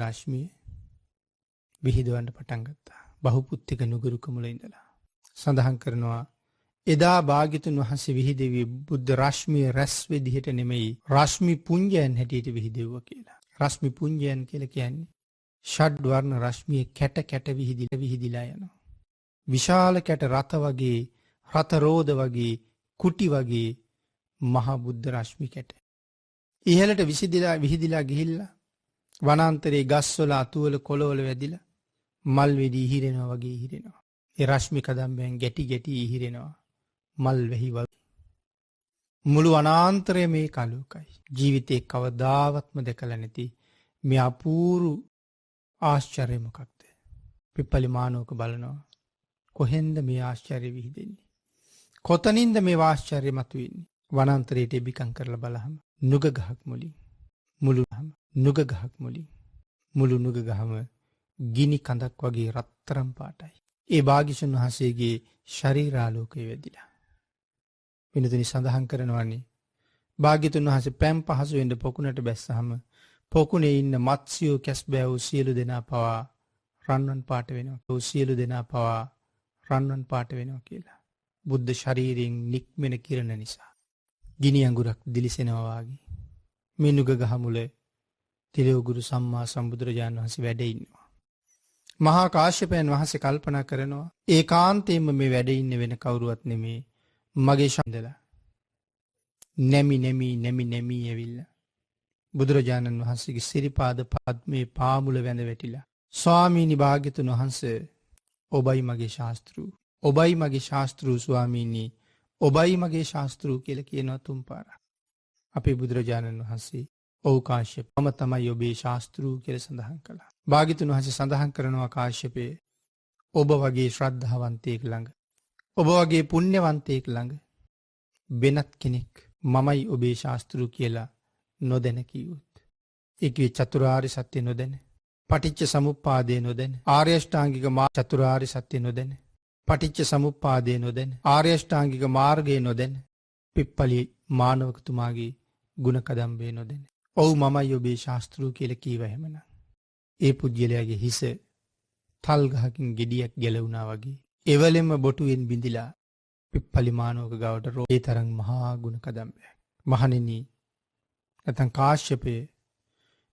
රශ්මිය විහිදවන්න පටන් ගත්තා. බහුපුත්තික නුගරුක මුල ඉඳලා සඳහන් කරනවා එදා භාග්‍යතුන් වහන්සේ විහිදෙවි බුද්ධ රශ්මිය රැස් විදිහට නෙමෙයි රශ්මි පුඤ්ජයන් හැටියට විහිදෙව්වා කියලා. රශ්මි පුඤ්ජයන් කියලා කියන්නේ ෂඩ්වර්ණ රශ්මිය කැට විහිදිලා යනවා. විශාල කැට රත වගේ රත රෝද වගේ කුටි වගේ මහ බුද්ධ රශ්මි කැට. ඉහළට විහිදිලා ගිහිල්ලා වනාන්තරයේ ගස්වල අතුවල කොළවල වැදිලා මල් වෙඩි ඉහිරෙනවා වගේ ඉහිරෙනවා. ඒ රශ්මි කදම්බෙන් ගැටි ඉහිරෙනවා. මල් වැහි වගේ. මුළු වනාන්තරය මේ කලෝකයි. ජීවිතේ කවදාවත්ම දැකලා නැති මේ අපූරු ආශ්චර්ය මොකක්ද? පිප්පලි මානවක බලනවා. කොහෙන්ද මේ ආශ්චර්ය විහිදෙන්නේ? කොතනින්ද මේ ආශ්චර්ය මතුවෙන්නේ? වනාන්තරයට එබිකම් කරලා බලහම නුග ගහක් මුලින් මුළු නුග ගහම ගිනි කඳක් වගේ රත්තරන් පාටයි. ඒ භාග්‍යවතුන් වහන්සේගේ ශරීරාලෝකය වැදිලා. වෙනතුනි සඳහන් කරනවානේ භාග්‍යවතුන් වහන්සේ පැම් පහසු වෙන්න පොකුණට බැස්සහම පොකුණේ ඉන්න මත්ස්‍යෝ කැස්බෑ වූ සියලු දෙනා පවා රන්වන් පාට වෙනවා කියලා. බුද්ධ ශරීරයෙන් නික්මෙන කිරණ නිසා. ගිනි අඟුරක් දිලිසෙනවා වාගේ. මේ නුග ගහ මුල තිලෝගුරු සම්මා සම්බුදුරජාණන් වහන්සේ වැඩ ඉන්නවා. මහා කාශ්‍යපයන් වහන්සේ කල්පනා කරනවා ඒකාන්තයෙන්ම මේ වැඩ ඉන්න වෙන කවුරුවත් නෙමේ මගේ ශන්දලා නැමි ඇවිල්ලා බුදුරජාණන් වහන්සේගේ සිරිපාද පද්මේ පාමුල වැඳ වැටිලා ස්වාමීනි භාග්‍යතුන් වහන්සේ ඔබයි මගේ ශාස්ත්‍රූ ඔබයි මගේ ශාස්ත්‍රූ ස්වාමීනි ඔබයි මගේ ශාස්ත්‍රූ කියලා කියනවා තුන් පාරක්. අපේ බුදුරජාණන් වහන්සේ ඔව් කාශ්‍යප මම තමයි ඔබේ ශාස්ත්‍රූ කියලා සඳහන් කළා. භාග්‍යතුන් වහන්සේ සඳහන් කරනවා කාශ්‍යපේ ඔබ වගේ ශ්‍රද්ධාවන්තයෙක් ළඟ ඔබ වගේ පුණ්‍යවන්තයෙක් ළඟ වෙනත් කෙනෙක් මමයි ඔබේ ශාස්ත්‍රූ කියලා නොදැන කිව්වොත් ඒකේ චතුරාර්ය සත්‍ය නොදැන පටිච්ච සමුප්පාදය නොදැන ආර්ය අෂ්ටාංගික චතුරාර්ය සත්‍ය නොදැන පටිච්ච සමුප්පාදය නොදැන ආර්ය අෂ්ටාංගික මාර්ගය නොදැන පිප්පලි මානවකතුමාගේ ගුණ කදම්බේ නොදැන ඔව් මමයි ඔබේ ශාස්ත්‍රූ කියලා කීව හැමනම් ඒ පුජ්‍යලයාගේ හිස තල් ගහකින් ගෙඩියක් ගැලවුණා වගේ එවලෙම බොටුවෙන් බිඳිලා පිප්පලි මානවක ගාවට රෝ ඒ තරම් මහා ගුණ කදම්බයක්. මහණෙනි නැත්නම් කාශ්‍යපේ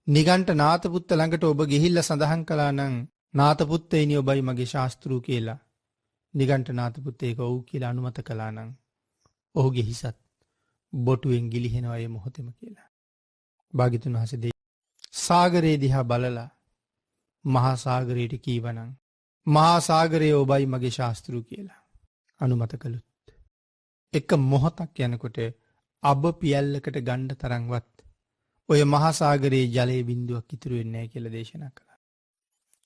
නිගණ්ඨ නාතපුත්ත ළඟට ඔබ ගිහිල්ලා සඳහන් කළා නම් නාතපුත්තේනි ඔබයි මගේ ශාස්ත්‍රූ කියලා නිගණ්ඨ නාතපුත්ත ඒක ඔව් කියලා අනුමත කළා නම් ඔහුගේ හිසත් බොටුවෙන් ගිලිහෙනවා ඒ මොහොතේම කියලා. භාග්‍යතුන් වහන්සේ සාගරේ දිහා බලලා මහා සාගරයට කීවනම් මහා සාගරයේ ඔබයි මගේ ශාස්ත්‍රූ කියලා අනුමත කළොත් එක මොහොතක් යනකොට අබ පියල්ලකට ගණ්ඩ තරංවත් ඔය මහා සාගරයේ ජලයේ බිඳුවක් ඉතුරු වෙන්නේ නැහැ කියලා දේශනා කළා.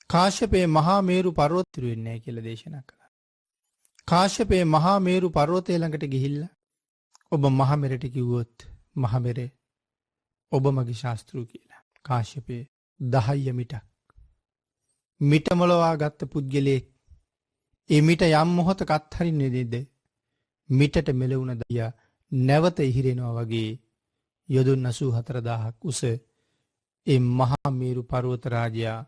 කාශ්‍යපේ මහා මේරු පර්වතය ඉතුරු වෙන්නේ නැහැ කියලා දේශනා කළා. කාශ්‍යපේ මහා මේරු පර්වතය ළඟට ගිහිල්ලා ඔබ මහා මෙරට කිව්වොත් මහා මෙරේ ඔබ මගේ ශාස්ත්‍රූ කියලා. කාශ්‍යපේ 10 මිටක් මිටමලවා ගත්ත පුද්ගලයෙක් ඒ මිට යම් මොහොතක අත්හරින්නේ නේද? මිටට මෙලවුන දයා නැවත ඉහිරෙනවා වගේ යොදුන් 84000ක් උස ඒ මහා මේරු පර්වත රාජයා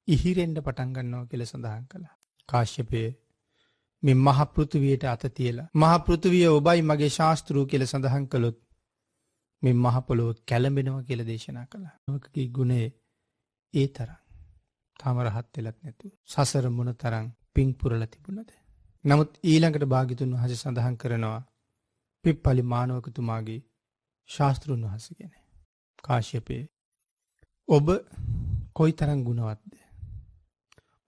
ඉහිරෙන්න පටන් ගන්නවා කියලා සඳහන් කළා. කාශ්‍යපේ මේ මහ පෘථුවියට අත තියලා මහ පෘථුවිය ඔබයි මගේ ශාස්ත්‍රූ කියලා සඳහන් කළොත් මේ මහ පොළොව කැළඹෙනවා කියලා දේශනා කළා. ඔකගේ ගුණය ඒ තරම් තාම රහත් වෙලත් නැතුව සසර මොන තරම් පිං පුරලා තිබුණද? නමුත් ඊළඟට භාග්‍යතුන් වහන්සේ සඳහන් කරනවා පිප්පලි මානවකතුමාගේ ශාස්ත්‍රුන් වහන්සේ ගැන. කාශ්‍යපේ ඔබ කොයිතරම් ගුණවත්ද?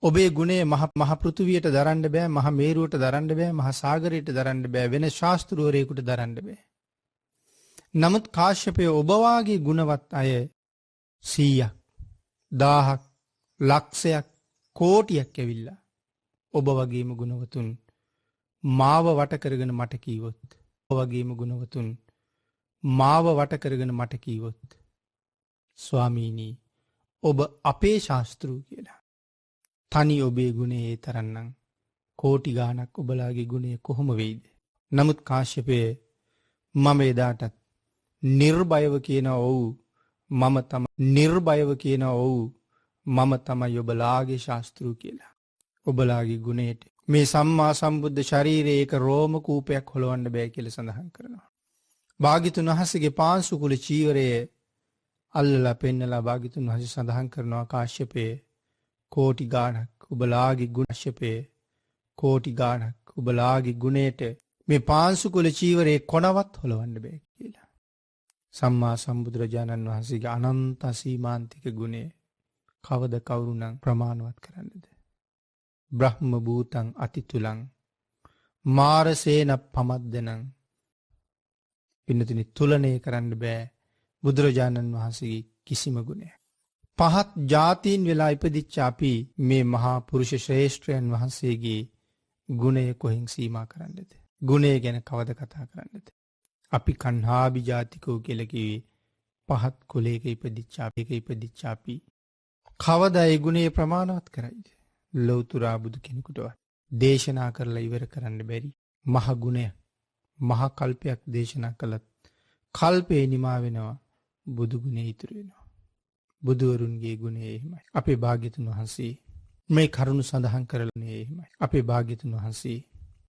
ඔබේ ගුණය මහ පෘථුවියට දරන්න බෑ, මහ මේරුවට දරන්න බෑ, මහ සාගරයට දරන්න බෑ, වෙන ශාස්ත්‍රවරයෙකුට දරන්න බෑ. නමුත් කාශ්‍යපේ ඔබ වාගේ ගුණවත් අය 100ක් 1000ක් ලක්ෂයක් කෝටියක් ඇවිල්ලා ඔබ වගේම ගුණවතුන් මාව වට කරගෙන මට කීවොත් ඔබ වගේම ගුණවතුන් මාව වට කරගෙන මට කීවොත් ස්වාමීනි ඔබ අපේ ශාස්ත්‍රූ කියලා. තනි ඔබේ ගුණේ ඒ තරන්නම් කෝටි ගාණක් ඔබලාගේ ගුණය කොහොම වෙයිද? නමුත් කාශ්‍යපේ මම එදාටත් නිර්භයව කියන ඔව් මම තමයි නිර්භයව කියන ඔව් මම තමයි ඔබලාගේ ශාස්ත්‍රූ කියලා. ඔබලාගේ ගුණයට මේ සම්මා සම්බුද්ධ ශරීරයේ එක රෝම කූපයක් හොලවන්න බෑ කියලා සඳහන් කරනවා. භාග්‍යතුන් වහන්සේගේ පාංශු කුල චීවරයේ අල්ලලා පෙන්නලා භාග්‍යතුන් වහන්සේ සඳහන් කරනවා කාශ්‍යපේ කෝටි ගාණක් ඔබලාගේ ගුණශ්‍යපේ කෝටි ගාණක් ඔබලාගේ ගුණයට මේ පාංශු කුල චීවරයේ කොනවත් හොලවන්න බෑ කියලා. සම්මා සම්බුදුරජාණන් වහන්සේගේ අනන්ත සීමාන්තික ගුණය කවද කවුරුනම් ප්‍රමාණවත් කරන්නද? බ්‍රහ්ම භූතං අතිතුලං මාරසේන පමද්දනං පින්නතුනි තුලනය කරන්න බෑ බුදුරජාණන් වහන්සේගේ කිසිම ගුණයක්. පහත් ජාතීන් වෙලා ඉපදිච්ච අපි මේ මහා පුරුෂ ශ්‍රේෂ්ඨයන් වහන්සේගේ ගුණය කොහෙන් සීමා කරන්නද? ගුණය ගැන කවද කතා කරන්නද? අපි කන්හාබි ජාතිකෝ කියලා කිව්වේ පහත් කුලයක ඉපදිච්ච අපි කවදා ඒ ගුණය ප්‍රමාණවත් කරයිද? ලෞතුරා බුදු කෙනෙකුටවත් දේශනා කරලා ඉවර කරන්න බැරි මහ ගුණයක් මහ කල්පයක් දේශනා කළත් කල්පේ නිමා වෙනවා බුදු ගුණය ඉතුරු වෙනවා. බුදුවරුන්ගේ ගුණය එහෙමයි. අපේ භාග්‍යතුන් වහන්සේ මේ කරුණ සඳහන් කරලා එහෙමයි. අපේ භාග්‍යතුන් වහන්සේ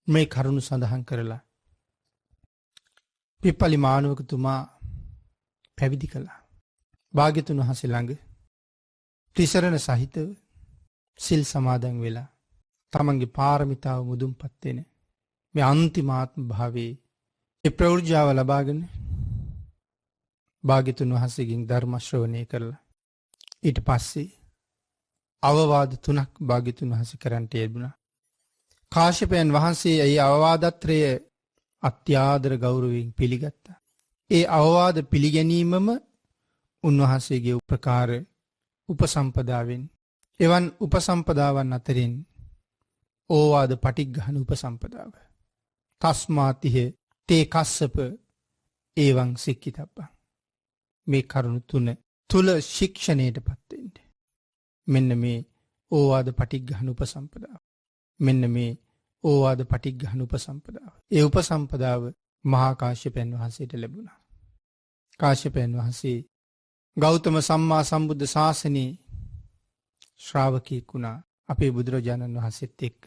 මේ කරුණ සඳහන් කරලා පිප්පලි මානවකතුමා පැවිදි කළා. භාග්‍යතුන් වහන්සේ ළඟ ත්‍රිසරණ සහිතව සිල් සමාදන් වෙලා තමන්ගේ පාරමිතාව මුදුන්පත් වෙන මේ අන්තිමාත්ම භාවයේ ඒ ප්‍රවෘජාව ලබාගෙන භාග්‍යතුන් වහන්සේගෙන් ධර්ම ශ්‍රවණය කරලා ඊට පස්සේ අවවාද 3ක් භාග්‍යතුන් වහන්සේ කරන්ට යෙදුණා. කාශ්‍යපයන් වහන්සේ ඒ අවවාදත්‍රය අත්‍යාදර ගෞරවයෙන් පිළිගත්තා. ඒ අවවාද පිළිගැනීමම උන්වහන්සේගේ උපකාර උපසම්පදාවෙන් එවන් උපසම්පදාවන් අතරින් ඕවාද පටිග්ගහන උපසම්පදාව. තස්මාතිහ තේ කස්සප ඒවං සික්ඛිතබ්බං. මේ කරුණු 3 තුල ශික්ෂණයට පත්වෙන්න. මෙන්න මේ ඕවාද පටිග්ගහන උපසම්පදාව. මෙන්න මේ ඕවාද පටිග්ගහන උපසම්පදාව. ඒ උපසම්පදාව මහා කාශ්‍යපයන් වහන්සේට ලැබුණා. කාශ්‍යපයන් වහන්සේ ගෞතම සම්මා සම්බුද්ධ ශාසනයේ ශ්‍රාවකයෙක් වුණා. අපේ බුදුරජාණන් වහන්සේත් එක්ක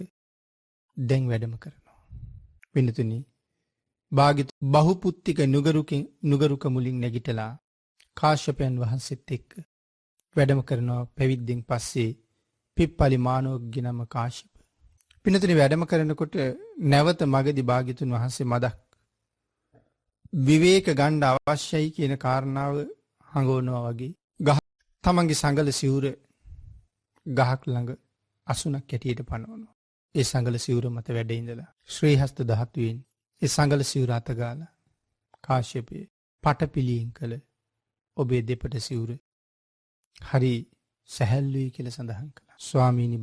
දැන් වැඩම කරනවා. වෙනතුනි භාග්‍යතුන් බහුපුත්තික නුගරුක මුලින් නැගිටලා කාශ්‍යපයන් වහන්සේත් එක්ක වැඩම කරනවා. පැවිද්දෙන් පස්සේ පිප්පලි මානවකගේ නම කාශ්‍යප. පින්නතුනි වැඩම කරනකොට නැවත මගදී භාග්‍යතුන් වහන්සේ මදක් විවේක ගන්න අවශ්‍යයි කියන කාරණාව හඟවනවා වගේ තමන්ගේ සංගල සිවුර ගහක් ළඟ අසුනක් කැටියට පනවනවා. ඒ සංගල සිවුර මත වැඩ ඉඳලා ශ්‍රී හස්ත ධාතුවෙන් ඒ සංගල සිවුර අතගාලා කාශ්‍යපයේ පටපිලියෙන් කළ ඔබේ දෙපට සිවුර හරි සැහැල්ලුයි කියලා සඳහන් කළා. ස්වාමීනි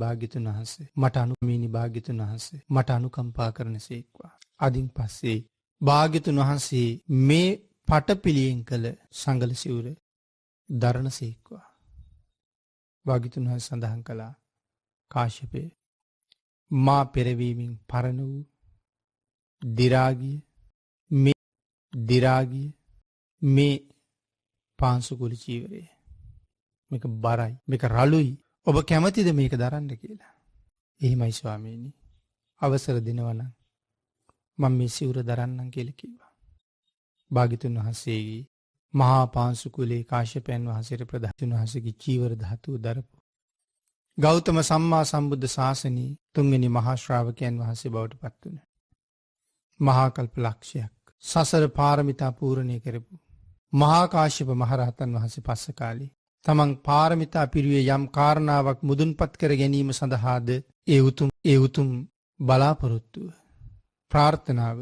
භාග්‍යතුන් වහන්සේ මට අනුකම්පා කරනසේක්වා. අදින් පස්සේ භාග්‍යතුන් වහන්සේ මේ පටපිලියෙන් කළ සංගල සිවුර දරණසේක්වා. භාග්‍යතුන් වහන්සේ සඳහන් කළා කාශ්‍යපේ මා පෙරවීමෙන් පරණ වූ දිරාගිය මේ පාංශුකුල චීවරය මේක බරයි, මේක රළුයි, ඔබ කැමතිද මේක දරන්න කියලා. එහෙමයි ස්වාමීනි, අවසර දෙනවනම් මම මේ සිවුර දරන්නම් කියලා කිව්වා. භාග්‍යතුන් වහන්සේගේ මහා පාංශුකුලේ කාශ්‍යපයන් වහන්සේට ප්‍රධාන වහන්සේගේ චීවර ධාතුව දරපු ගෞතම සම්මා සම්බුද්ධ ශාසනයේ 3 වෙනි මහා ශ්‍රාවකයන් වහන්සේ බවට පත් වුණා. මහා කල්ප ලක්ෂයක් සසර පාරමිතා පූර්ණේ කරපු මහා කාශ්‍යප මහරහතන් වහන්සේ පස්ස කාලේ තමන් පාරමිතා පිරුවේ යම් කාරණාවක් මුදුන්පත් කර ගැනීම සඳහාද ඒ උතුම් බලාපොරොත්තුව ප්‍රාර්ථනාව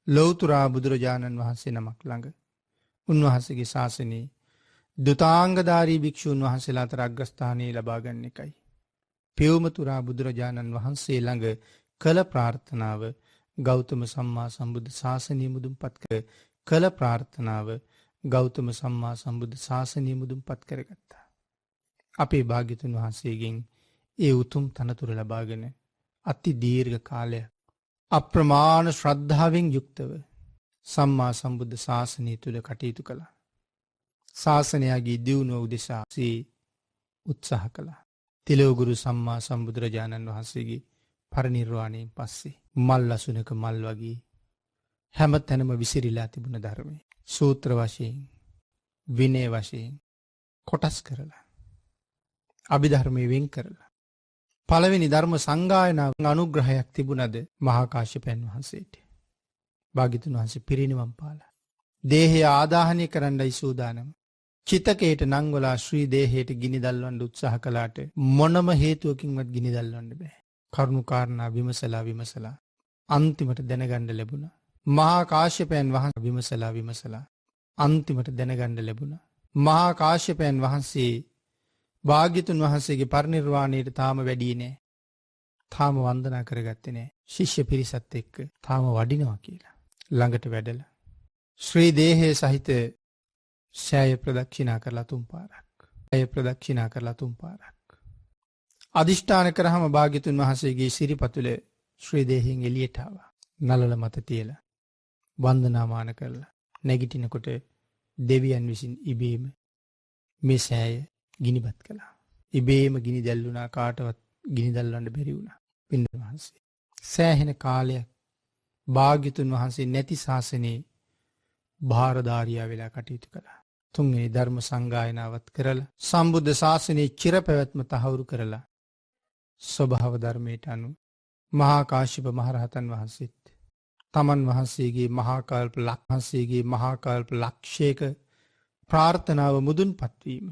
ලෞතුරා බුදුරජාණන් වහන්සේ නමක් ළඟ උන්වහන්සේගේ ශාසනයේ දුතාංගධාරී භික්ෂූන් වහන්සේලා අතර අග්‍රස්ථානය ලබා ගන්න එකයි. පෙව්මතුරා බුදුරජාණන් වහන්සේ ළඟ කළ ප්‍රාර්ථනාව ගෞතම සම්මා සම්බුද්ධ ශාසනය මුදුන්පත් කළ ප්‍රාර්ථනාව ගෞතම සම්මා සම්බුද්ධ ශාසනය මුදුන්පත් කරගත්තා. අපේ භාග්‍යතුන් වහන්සේගෙන් ඒ උතුම් තනතුර ලබාගෙන අති දීර්ඝ කාලයක් අප්‍රමාණ ශ්‍රද්ධාවෙන් යුක්තව සම්මා සම්බුද්ධ ශාසනය තුළ කටයුතු කළා. ශාසනයගේ දියුණුව උදෙසා උත්සාහ කළා. තිලෝගුරු සම්මා සම්බුදුරජාණන් වහන්සේගේ පරිනිර්වාණයෙන් පස්සේ මල් අසුනක මල් වගේ හැම තැනම විසිරිලා තිබුණ ධර්මය සූත්‍ර වශයෙන් විනය වශයෙන් කොටස් කරලා අභිධර්මයේ වෙන් කරලා පළවෙනි ධර්ම සංගායනාව අනුග්‍රහයක් තිබුණද මහා කාශ්‍යපයන් වහන්සේට. භාග්‍යතුන් වහන්සේ පිරිනිවන් පාලා දේහය ආදාහනය කරන්නයි සූදානම. චිතකයට නංවලා ශ්‍රී දේහයට ගිනි දල්වන්න උත්සාහ කළාට මොනම හේතුවකින්වත් ගිනි දල්වන්න බෑ. කරුණු කාරණා විමසලා අන්තිමට දැනගන්න ලැබුණා. මහා කාශ්‍යපයන් වහන්සේ විමසලා අන්තිමට දැනගන්න ලැබුණා. මහා කාශ්‍යපයන් වහන්සේ භාග්‍යතුන් වහන්සේගේ පරිනිර්වාණයට තාම වැඩියේ නෑ. තාම වන්දනා කරගත්තේ නෑ. ශිෂ්‍ය පිරිසත් එක්ක තාම වඩිනවා කියලා. ළඟට වැඩලා ශ්‍රී දේහය සහිත සෑය ප්‍රදක්ෂිනා කරලා 3 පාරක්. අදිෂ්ඨාන කරාම භාග්‍යතුන් වහන්සේගේ සිරිපතුල ශ්‍රී දේහයෙන් එළියට ආවා. නලල මත තියලා වන්දනාමාන කරලා නැගිටිනකොට දෙවියන් විසින් ඉබේම මේ සෑය ගිනිබත් කළා. ඉබේම ගිනි දැල්ුණා. කාටවත් ගිනි දැල්වන්න බැරි වුණා. පින්වතුන් වහන්සේ සෑහෙන කාලයක් භාග්‍යතුන් වහන්සේ නැති ශාසනයේ භාරධාරියා වෙලා කටයුතු කළා. 3 වෙනි ධර්ම සංගායනාවත් කරලා සම්බුද්ධ ශාසනයේ චිර පැවැත්ම තහවුරු කරලා ස්වභාව ධර්මයට අනුව මහා කාශ්‍යප මහරහතන් වහන්සේත් තමන් වහන්සේගේ මහා කල්ප ලක්ෂයක ප්‍රාර්ථනාව මුදුන්පත්වීම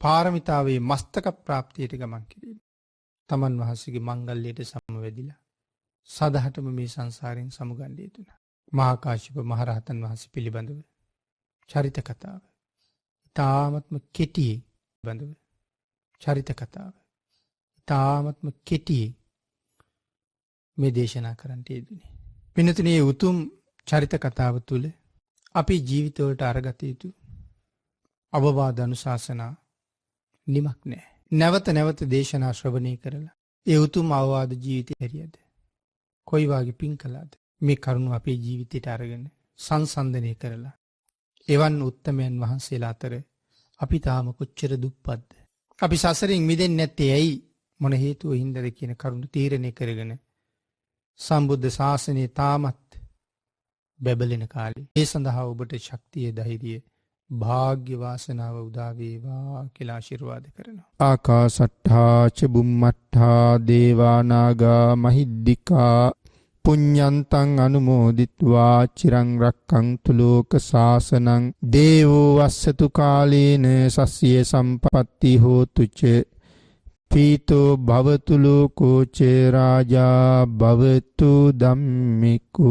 පාරමිතාවේ මස්තක ප්‍රාප්තියට ගමන් කිරීම තමන් වහන්සේගේ මංගල්‍යයට සමවැදිලා සදහටම මේ සංසාරයෙන් සමුගන්නේ තුන මහා කාශ්‍යප මහරහතන් වහන්සේ පිළිබඳව චරිත කතාව ඉතාමත්ම කෙටියේ බඳව චරිත කතාව ඉතාමත්ම කෙටියේ මේ දේශනා කරන්නට යෙදුනේ. පින්නතුනේ උතුම් චරිත කතාව තුළ අපි ජීවිතවලට අරගත යුතු අවවාද අනුශාසනා නිමක් නෑ. නැවත නැවත දේශනා ශ්‍රවණය කරලා ඒ උතුම් අවවාද ජීවිතය හැරියද කොයි වාගේ පින් කළාද මේ කරුණු අපේ ජීවිතයට අරගෙන සංසන්දනය කරලා එවන් උත්තමයන් වහන්සේලා අතර අපි තාම කොච්චර දුප්පත්ද. අපි සසරින් මිදෙන්නේ නැත්තේ ඇයි මොන හේතුව හින්දාද කියන කරුණු තීරණය කරගෙන සම්බුද්ධ ශාසනය තාමත් බැබලෙන කාලේ ඒ සඳහා ඔබට ශක්තිය ධෛර්යය භාග්‍ය වාසනාව උදා වේවා කියලා ආශිර්වාද කරනවා. ආකාසට්ඨා ච බුම්මට්ඨා දේවා නාග මහිද්దికා පුඤ්ඤන්තං අනුමෝදිත්වා චිරං රක්ඛන්තු ලෝක සාසනං දේවෝ වස්සතු කාලේන සස්ය සම්පatti හෝතු ච පීතෝ භවතු ලෝකෝ ච රාජා භවතු ධම්මිකෝ